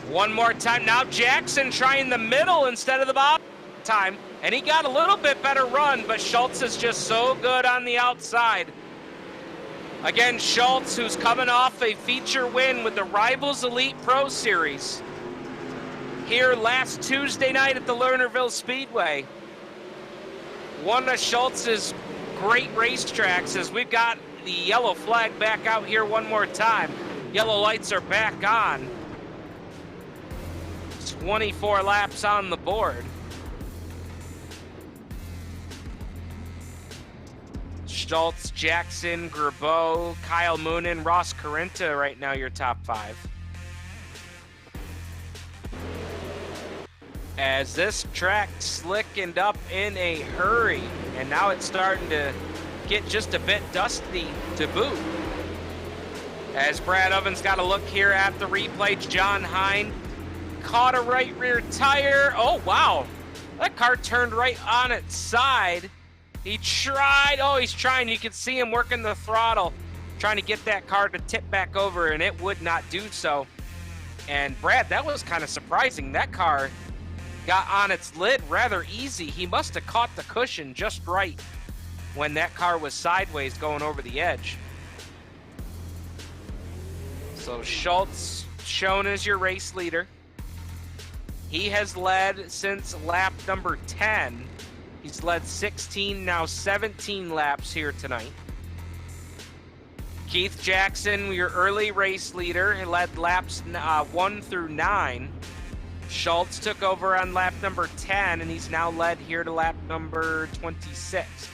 One more time. Now Jackson trying the middle instead of the bottom time, and he got a little bit better run, but Schultz is just so good on the outside. Again, Schultz, who's coming off a feature win with the Rivals Elite Pro Series here last Tuesday night at the Lernerville Speedway. One of Schultz's great racetracks, as we've got the yellow flag back out here one more time. Yellow lights are back on. 24 laps on the board. Schultz, Jackson, Grabeau, Kyle Moonen, Ross Carinta right now your top 5. As this track slickened up in a hurry, and now it's starting to get just a bit dusty to boot. As Brad Ovens got a look here at the replay, John Hine caught a right rear tire. Oh, wow. That car turned right on its side. He tried, he's trying. You can see him working the throttle, trying to get that car to tip back over, and it would not do so. And Brad, that was kind of surprising. That car got on its lid rather easy. He must have caught the cushion just right when that car was sideways going over the edge. So Schultz shown as your race leader. He has led since lap number 10. He's led 16, now 17 laps here tonight. Keith Jackson, your early race leader, he led laps 1 through 9. Schultz took over on lap number 10, and he's now led here to lap number 26.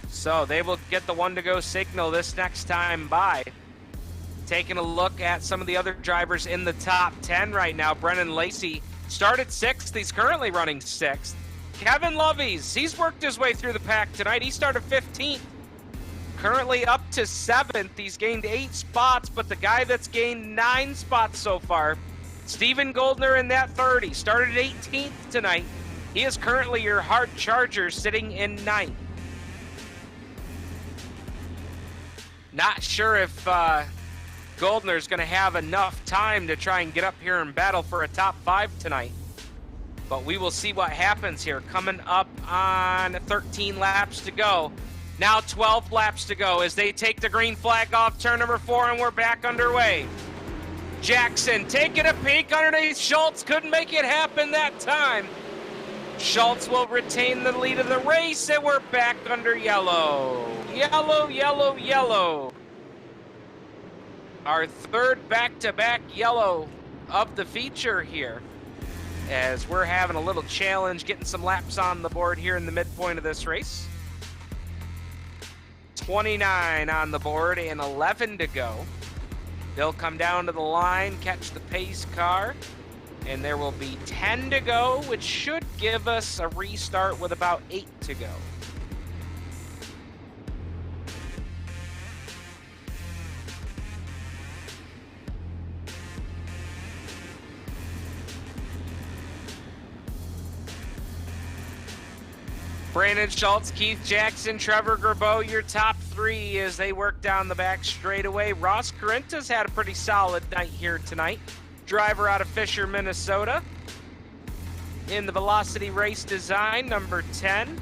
So they will get the 1-to-go signal this next time by. Taking a look at some of the other drivers in the top 10 right now. Brennan Lacey started 6th. He's currently running 6th. Kevin Loveys, he's worked his way through the pack tonight. He started 15th, currently up to 7th. He's gained 8 spots, but the guy that's gained 9 spots so far, Steven Goldner in that 30, started 18th tonight. He is currently your hard charger, sitting in 9th. Not sure if Goldner's going to have enough time to try and get up here and battle for a top 5 tonight. But we will see what happens here. Coming up on 13 laps to go. Now 12 laps to go as they take the green flag off turn number 4, and we're back underway. Jackson taking a peek underneath Schultz. Couldn't make it happen that time. Schultz will retain the lead of the race, and we're back under yellow. Yellow, yellow, yellow. Our third back-to-back yellow of the feature here, as we're having a little challenge getting some laps on the board here in the midpoint of this race. 29 on the board and 11 to go. They'll come down to the line, catch the pace car, and there will be 10 to go, which should give us a restart with about 8 to go. Brandon Schultz, Keith Jackson, Trevor Gerbeau, your top 3 as they work down the back straightaway. Ross Corinta's had a pretty solid night here tonight. Driver out of Fisher, Minnesota. In the Velocity Race Design, number 10.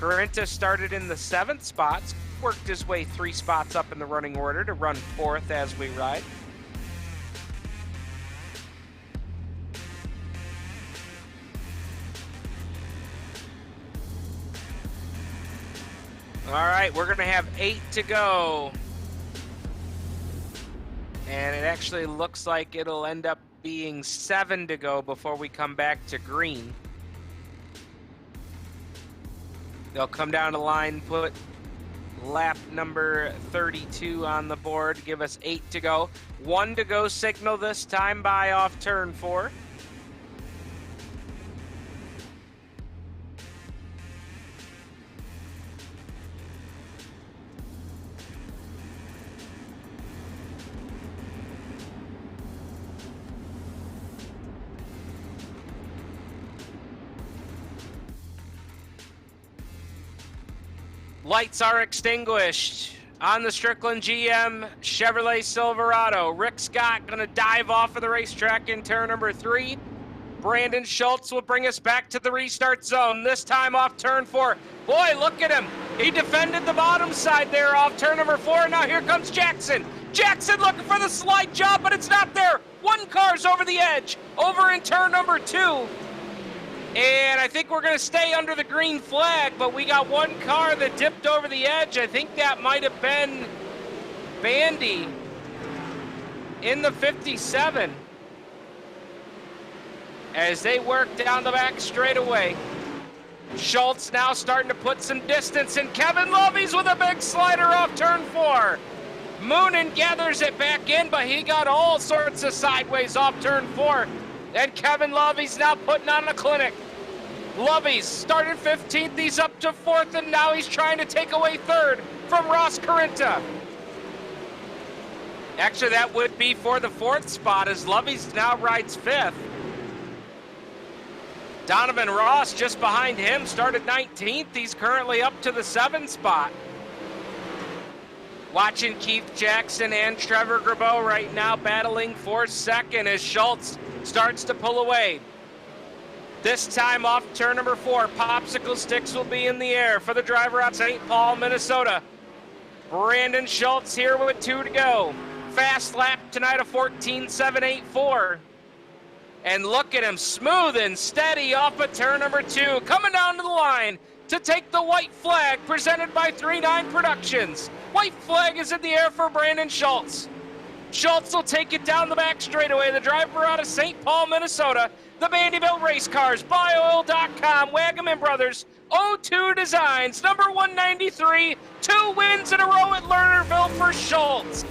Corinta started in the 7th spot, worked his way 3 spots up in the running order to run 4th as we ride. All right, we're going to have 8 to go. And it actually looks like it'll end up being 7 to go before we come back to green. They'll come down the line, put lap number 32 on the board, give us 8 to go. 1 to go signal this time by off turn 4. Lights are extinguished on the Strickland GM Chevrolet Silverado. Rick Scott going to dive off of the racetrack in turn number 3. Brandon Schultz will bring us back to the restart zone, this time off turn 4. Boy, look at him. He defended the bottom side there off turn number 4. Now here comes Jackson. Jackson looking for the slide job, but it's not there. 1 car's over the edge, over in turn number 2. And I think we're going to stay under the green flag, but we got 1 car that dipped over the edge. I think that might have been Bandy in the 57 as they work down the back straightaway. Schultz now starting to put some distance, and Kevin Loveys with a big slider off turn 4. Moonen gathers it back in, but he got all sorts of sideways off turn 4. And Kevin Loveys now putting on a clinic. Loveys started 15th, he's up to 4th, and now he's trying to take away 3rd from Ross Corinta. Actually, that would be for the 4th spot as Loveys now rides 5th. Donovan Ross just behind him, started 19th. He's currently up to the 7th spot. Watching Keith Jackson and Trevor Gerbeau right now battling for 2nd as Schultz starts to pull away. This time off turn number 4, popsicle sticks will be in the air for the driver out St. Paul, Minnesota. Brandon Schultz here with 2 to go. Fast lap tonight of 14.784. And look at him, smooth and steady off of turn number 2. Coming down to the line to take the white flag presented by 39 Productions. White flag is in the air for Brandon Schultz. Schultz will take it down the back straightaway. The driver out of St. Paul, Minnesota. The Vanderbilt Race Cars, BuyOil.com, Wagaman Brothers, O2 Designs, number 193, 2 wins in a row at Lernerville for Schultz.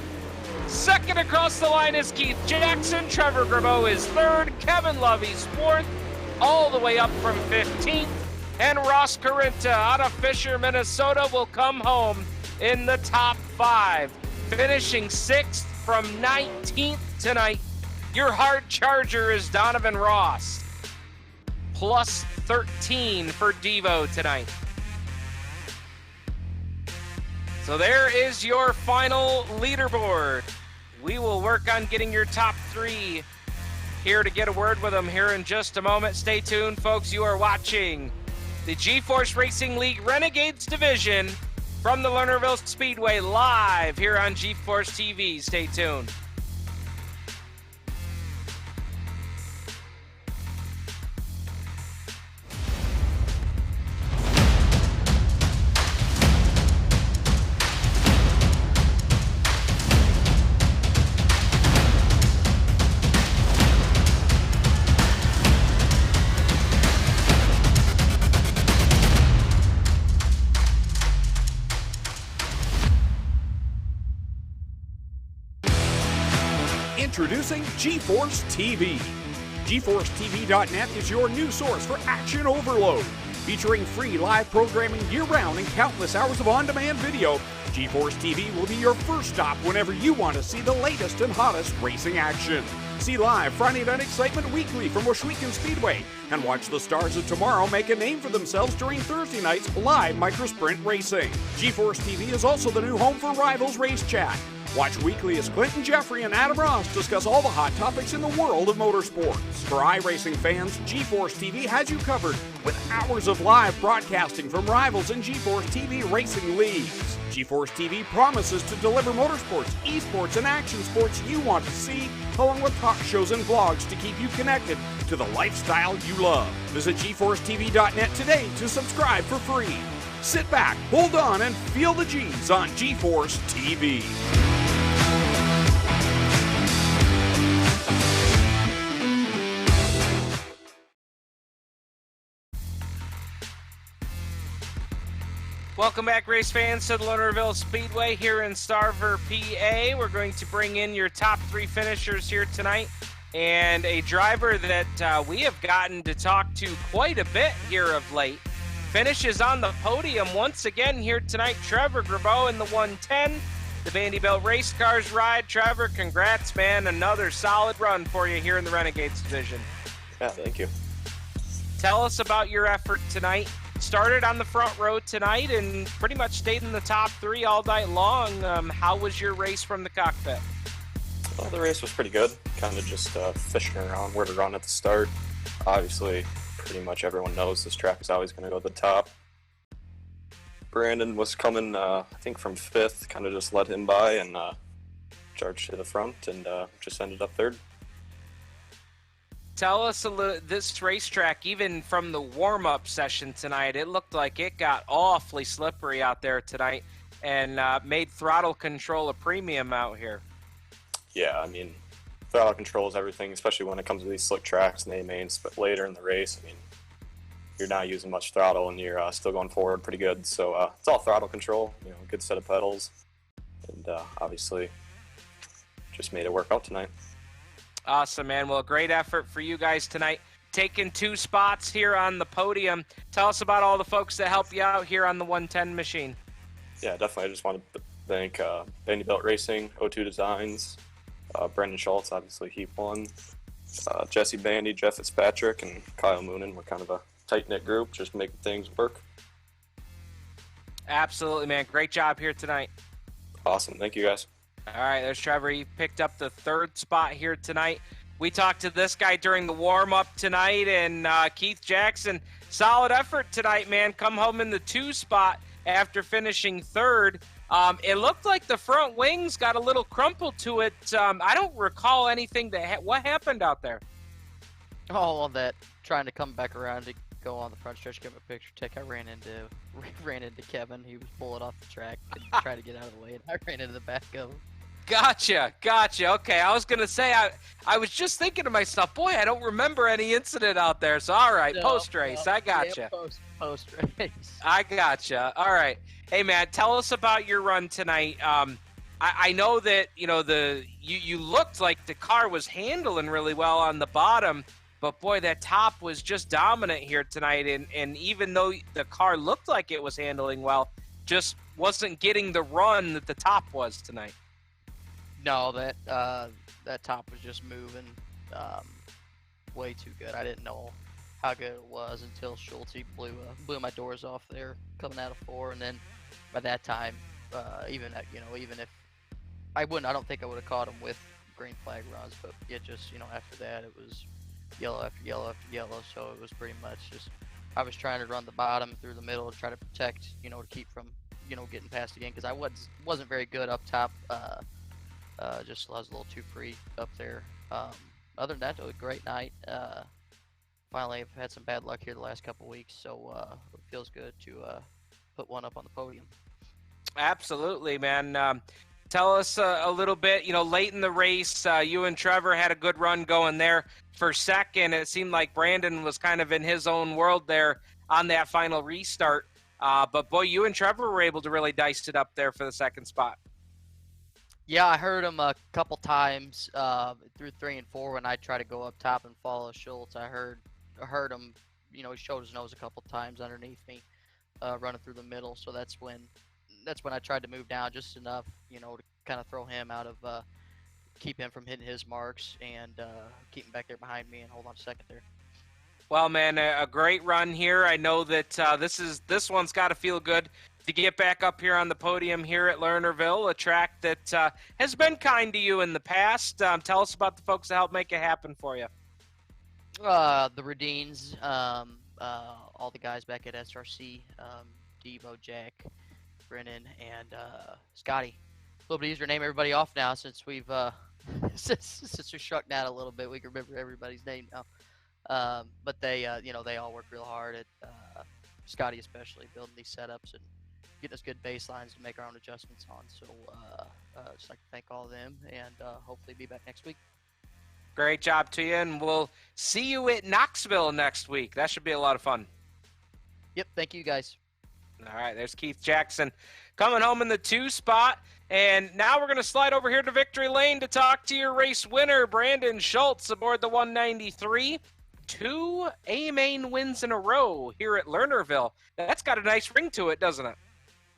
2nd across the line is Keith Jackson. Trevor Gerbeau is 3rd. Kevin Loveys 4th. all the way up from 15th. And Ross Carinta out of Fisher, Minnesota will come home in the top 5, finishing 6th from 19th tonight. Your hard charger is Donovan Ross, plus 13 for Devo tonight. So there is your final leaderboard. We will work on getting your top 3 here to get a word with them here in just a moment. Stay tuned, folks. You are watching the GForce Racing League Renegades Division from the Lernerville Speedway live here on GForce TV. Stay tuned. Introducing GForce TV. GForceTV.net is your new source for action overload. Featuring free live programming year-round and countless hours of on-demand video, GForce TV will be your first stop whenever you want to see the latest and hottest racing action. See live Friday Night Excitement weekly from Washougal Speedway and watch the stars of tomorrow make a name for themselves during Thursday night's live microsprint racing. GForce TV is also the new home for Rivals Race Chat. Watch weekly as Clinton Jeffrey and Adam Ross discuss all the hot topics in the world of motorsports. For iRacing fans, GForce TV has you covered with hours of live broadcasting from Rivals and GForce TV racing leagues. GForce TV promises to deliver motorsports, esports, and action sports you want to see, along with talk shows and vlogs to keep you connected to the lifestyle you love. Visit GForceTV.net today to subscribe for free. Sit back, hold on, and feel the G's on GForce TV. Welcome back, race fans, to the Lernerville Speedway here in Starver, PA. We're going to bring in your top 3 finishers here tonight, and a driver that we have gotten to talk to quite a bit here of late. Finishes on the podium once again here tonight, Trevor Grabeau in the 110. The Vanderbilt Race Cars ride. Trevor, congrats, man. Another solid run for you here in the Renegades division. Yeah, thank you. Tell us about your effort tonight. Started on the front row tonight and pretty much stayed in the top 3 all night long. How was your race from the cockpit? Well, the race was pretty good. Kind of just fishing around where to run at the start. Obviously, pretty much everyone knows this track is always going to go to the top. Brandon was coming, I think, from 5th. Kind of just let him by and charged to the front and just ended up 3rd. Tell us a little, this racetrack, even from the warm-up session tonight, it looked like it got awfully slippery out there tonight and made throttle control a premium out here. Yeah, I mean, throttle control is everything, especially when it comes to these slick tracks and A-mains, but later in the race, I mean, you're not using much throttle and you're still going forward pretty good. So it's all throttle control, you know, good set of pedals, and obviously just made it work out tonight. Awesome, man. Well, great effort for you guys tonight. Taking 2 spots here on the podium. Tell us about all the folks that help you out here on the 110 machine. Yeah, definitely. I just want to thank Vanderbilt Racing, O2 Designs, Brendan Schultz, obviously he won, Jesse Bandy, Jeff Fitzpatrick, and Kyle Moonen. We're kind of a tight-knit group, just making things work. Absolutely, man. Great job here tonight. Awesome. Thank you, guys. All right, there's Trevor. He picked up the 3rd spot here tonight. We talked to this guy during the warm-up tonight, and Keith Jackson, solid effort tonight, man. Come home in the 2 spot after finishing 3rd. It looked like the front wings got a little crumpled to it. I don't recall anything what happened out there? Oh, on that, trying to come back around to go on the front stretch, get my picture take. I ran into Kevin. He was pulling off the track and trying to get out of the way, and I ran into the back of him. Gotcha. Okay, I was going to say, I was just thinking to myself, boy, I don't remember any incident out there. So, all right, post-race, I gotcha. Yeah, post-race. I gotcha. All right. Hey, man, tell us about your run tonight. I know that, you know, you looked like the car was handling really well on the bottom, But boy, that top was just dominant here tonight, and even though the car looked like it was handling well, just wasn't getting the run that the top was tonight. No, that top was just moving way too good. I didn't know how good it was until Schulte blew my doors off there coming out of 4, and then by that time, even if I don't think I would have caught him with green flag runs, but it just after that it was yellow after yellow after yellow, so it was pretty much just I was trying to run the bottom through the middle to try to protect, to keep from getting past again, because I wasn't very good up top. Just I was a little too free up there. Other than that, it was a great night. Finally, I've had some bad luck here the last couple weeks, so it feels good to put one up on the podium. Absolutely, man. Tell us a little bit, late in the race, you and Trevor had a good run going there for second. It seemed like Brandon was kind of in his own world there on that final restart. But, boy, you and Trevor were able to really dice it up there for the second spot. Yeah, I heard him a couple times through 3 and 4 when I tried to go up top and follow Schultz. I heard him, he showed his nose a couple times underneath me, running through the middle. So that's when I tried to move down just enough, to kind of throw him out of, keep him from hitting his marks and keep him back there behind me and hold on a second there. Well, man, a great run here. I know that this one's got to feel good to get back up here on the podium here at Lernerville, a track that has been kind to you in the past. Tell us about the folks that helped make it happen for you. The Radines, all the guys back at SRC, Devo, Jack, Brennan, and Scotty. A little bit easier to name everybody off now since we've since we shrunk down a little bit. We can remember everybody's name now. But they all work real hard at Scotty especially building these setups and getting us good baselines to make our own adjustments on. So just like to thank all of them and hopefully be back next week. Great job to you, and we'll see you at Knoxville next week. That should be a lot of fun. Yep, thank you guys. All right, there's Keith Jackson coming home in the 2 spot. And now we're going to slide over here to Victory Lane to talk to your race winner, Brandon Schultz, aboard the 193. 2 A-Main wins in a row here at Lernerville. That's got a nice ring to it, doesn't it?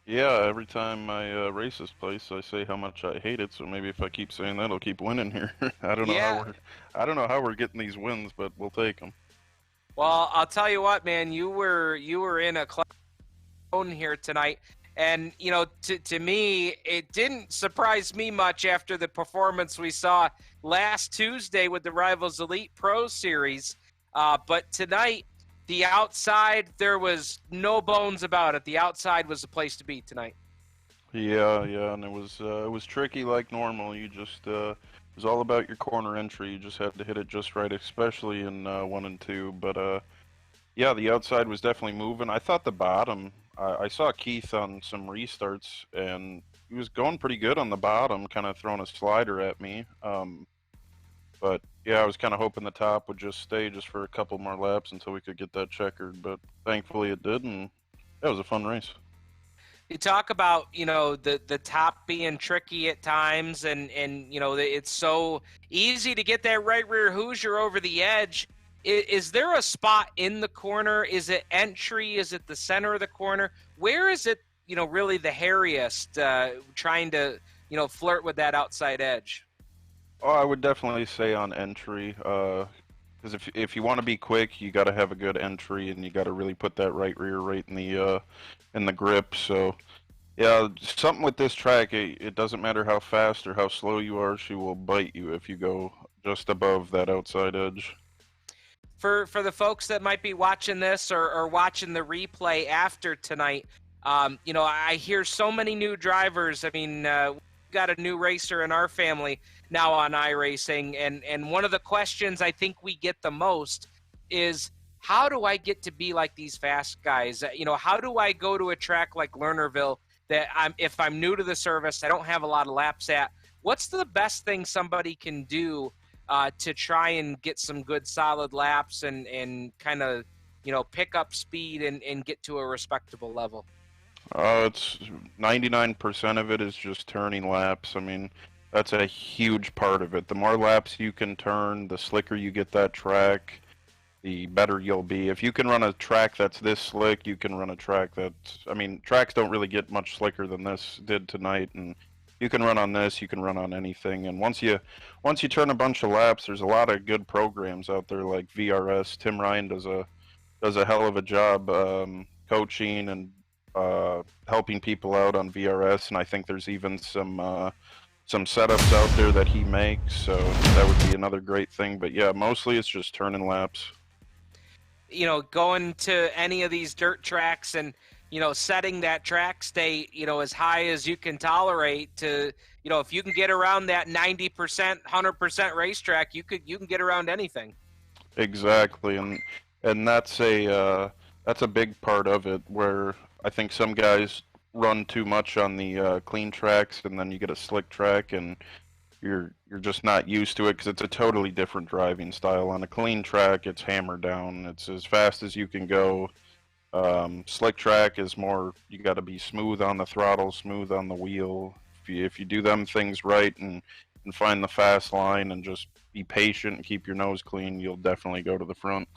Yeah, every time I race this place, I say how much I hate it. So maybe if I keep saying that, I'll keep winning here. I don't know how we're getting these wins, but we'll take them. Well, I'll tell you what, man. You were in a class here tonight, and to me, it didn't surprise me much after the performance we saw last Tuesday with the Rivals Elite Pro Series. But tonight, the outside, there was no bones about it. The outside was the place to be tonight. Yeah, and it was tricky like normal. You just it was all about your corner entry. You just had to hit it just right, especially in 1 and 2. But yeah, the outside was definitely moving. I thought the bottom. I saw Keith on some restarts, and he was going pretty good on the bottom, kind of throwing a slider at me. But yeah, I was kind of hoping the top would just stay just for a couple more laps until we could get that checkered. But thankfully it did, and that was a fun race. You talk about, the top being tricky at times, and it's so easy to get that right rear Hoosier over the edge. Is there a spot in the corner? Is it entry? Is it the center of the corner? Where is it, really the hairiest, trying to, flirt with that outside edge? Oh, I would definitely say on entry, because if you want to be quick, you got to have a good entry, and you got to really put that right rear right in the grip. So, yeah, something with this track, it doesn't matter how fast or how slow you are, she will bite you if you go just above that outside edge. For the folks that might be watching this or watching the replay after tonight, I hear so many new drivers. I mean, we've got a new racer in our family now on iRacing, and one of the questions I think we get the most is, how do I get to be like these fast guys? How do I go to a track like Lernerville that if I'm new to the service, I don't have a lot of laps at? What's the best thing somebody can do to try and get some good solid laps and kind of, pick up speed and get to a respectable level? It's 99% of it is just turning laps. I mean, that's a huge part of it. The more laps you can turn, the slicker you get that track. the better you'll be. If you can run a track that's this slick, you can run a track that's, I mean, tracks don't really get much slicker than this did tonight, and you can run on this, you can run on anything. And once you turn a bunch of laps, there's a lot of good programs out there like VRS. Tim Ryan does a hell of a job coaching and helping people out on VRS, and I think there's even some setups out there that he makes, so that would be another great thing. But yeah, mostly it's just turning laps. You know, going to any of these dirt tracks and, you know, setting that track state, you know, as high as you can tolerate to, you know, if you can get around that 90%, 100% racetrack, you can get around anything. Exactly, and that's a big part of it, where I think some guys run too much on the clean tracks, and then you get a slick track and you're just not used to it, because it's a totally different driving style. On a clean track, it's hammer down, it's as fast as you can go. Slick track is more, you got to be smooth on the throttle, smooth on the wheel. If you do them things right and find the fast line and just be patient and keep your nose clean, you'll definitely go to the front.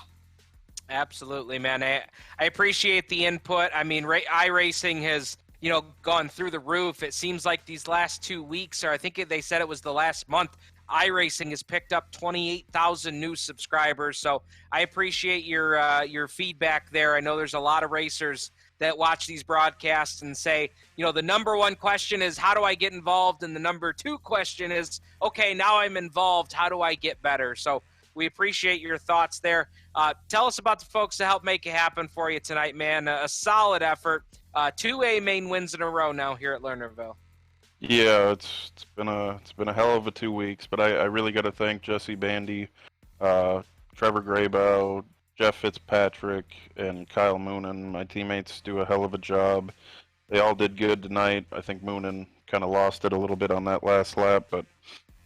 Absolutely, man. I appreciate the input. I mean, iRacing has, you know, gone through the roof. It seems like these last 2 weeks, or I think they said it was the last month, iRacing has picked up 28,000 new subscribers. So I appreciate your feedback there. I know there's a lot of racers that watch these broadcasts and say, you know, the number one question is, how do I get involved? And the number two question is, okay, now I'm involved, how do I get better? So we appreciate your thoughts there. Tell us about the folks that helped make it happen for you tonight, man. A solid effort. 2 A main wins in a row now here at Lernerville. Yeah, it's been a hell of a 2 weeks, but I really got to thank Jesse Bandy, Trevor Graybow, Jeff Fitzpatrick, and Kyle Moonen. My teammates do a hell of a job. They all did good tonight. I think Moonen kind of lost it a little bit on that last lap, but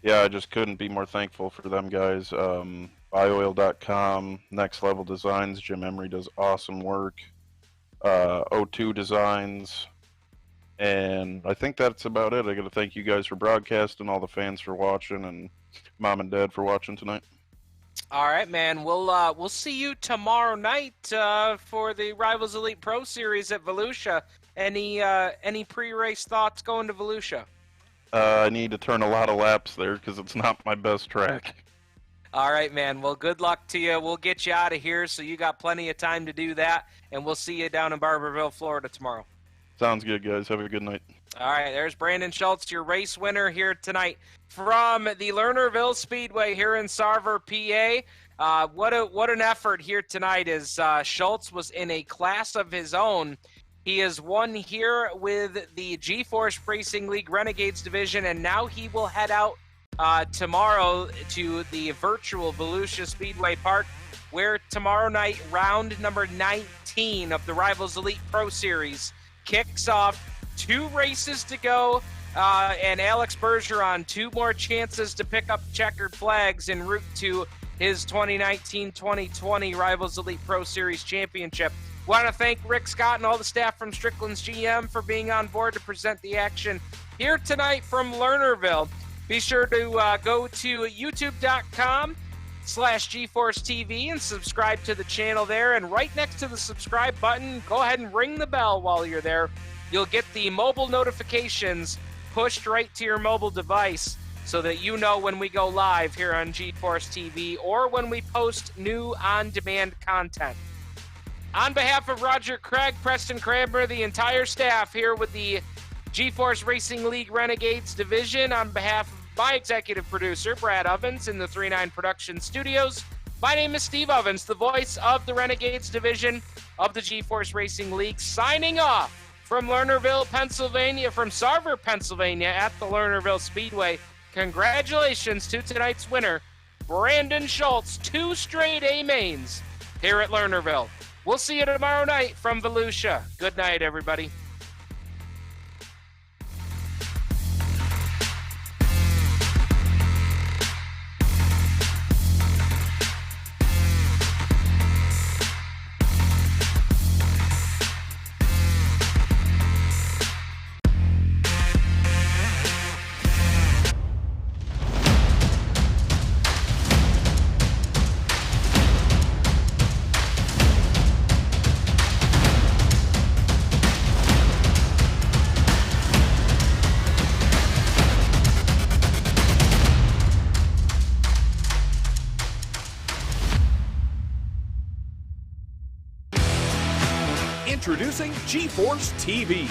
yeah, I just couldn't be more thankful for them guys. Bioil.com, Next Level Designs, Jim Emery does awesome work. O2 Designs, and I think that's about it. I got to thank you guys for broadcasting, all the fans for watching, and Mom and Dad for watching tonight. All right, man. We'll see you tomorrow night for the Rivals Elite Pro Series at Volusia. Any pre-race thoughts going to Volusia? I need to turn a lot of laps there because it's not my best track. All right, man. Well, good luck to you. We'll get you out of here, so you got plenty of time to do that, and we'll see you down in Barberville, Florida tomorrow. Sounds good, guys. Have a good night. All right, there's Brandon Schultz, your race winner here tonight from the Lernerville Speedway here in Sarver, PA. What an effort here tonight, as Schultz was in a class of his own. He has won here with the GForce Racing League Renegades division, and now he will head out tomorrow to the virtual Volusia Speedway Park, where tomorrow night, round number 19 of the Rivals Elite Pro Series kicks off. 2 races to go, and Alex Bergeron 2 more chances to pick up checkered flags en route to his 2019-2020 Rivals Elite Pro Series championship. Want to thank Rick Scott and all the staff from Strickland's GM for being on board to present the action here tonight from Lernerville. Be sure to go to youtube.com/GForceTV and subscribe to the channel there. And right next to the subscribe button, go ahead and ring the bell while you're there. You'll get the mobile notifications pushed right to your mobile device so that you know when we go live here on GForce TV or when we post new on-demand content. On behalf of Roger Craig, Preston Cranmer, the entire staff here with the GForce Racing League Renegades division, on behalf of my executive producer, Brad Ovens, in the 39 Production Studios, my name is Steve Ovens, the voice of the Renegades division of the GForce Racing League, signing off from Lernerville, Pennsylvania, from Sarver, Pennsylvania, at the Lernerville Speedway. Congratulations to tonight's winner, Brandon Schultz, 2 straight A-mains here at Lernerville. We'll see you tomorrow night from Volusia. Good night, everybody. Introducing GForce TV.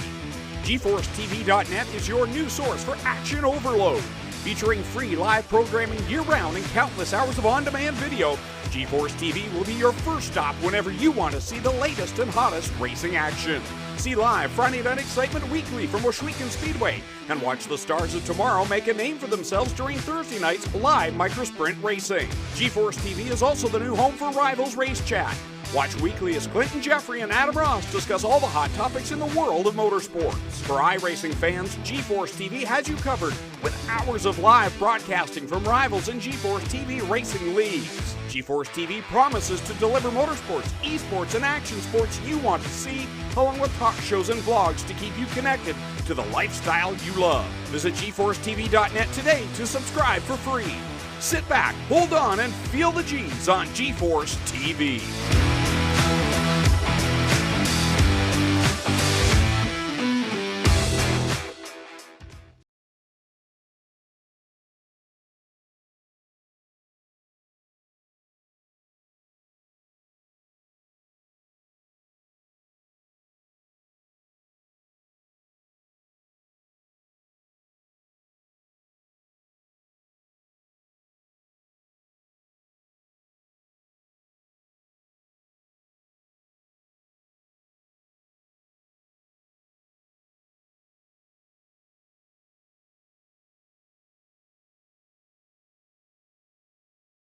GForceTV.net is your new source for action overload. Featuring free live programming year-round and countless hours of on-demand video, GForce TV will be your first stop whenever you want to see the latest and hottest racing action. See live Friday Night Excitement weekly from Washougal Speedway and watch the stars of tomorrow make a name for themselves during Thursday night's live microsprint racing. GForce TV is also the new home for Rivals Race Chat. Watch weekly as Clinton Jeffrey and Adam Ross discuss all the hot topics in the world of motorsports. For iRacing fans, GForce TV has you covered with hours of live broadcasting from Rivals and GForce TV racing leagues. GForce TV promises to deliver motorsports, esports, and action sports you want to see, along with talk shows and vlogs to keep you connected to the lifestyle you love. Visit GForceTV.net today to subscribe for free. Sit back, hold on, and feel the G's on GForce TV.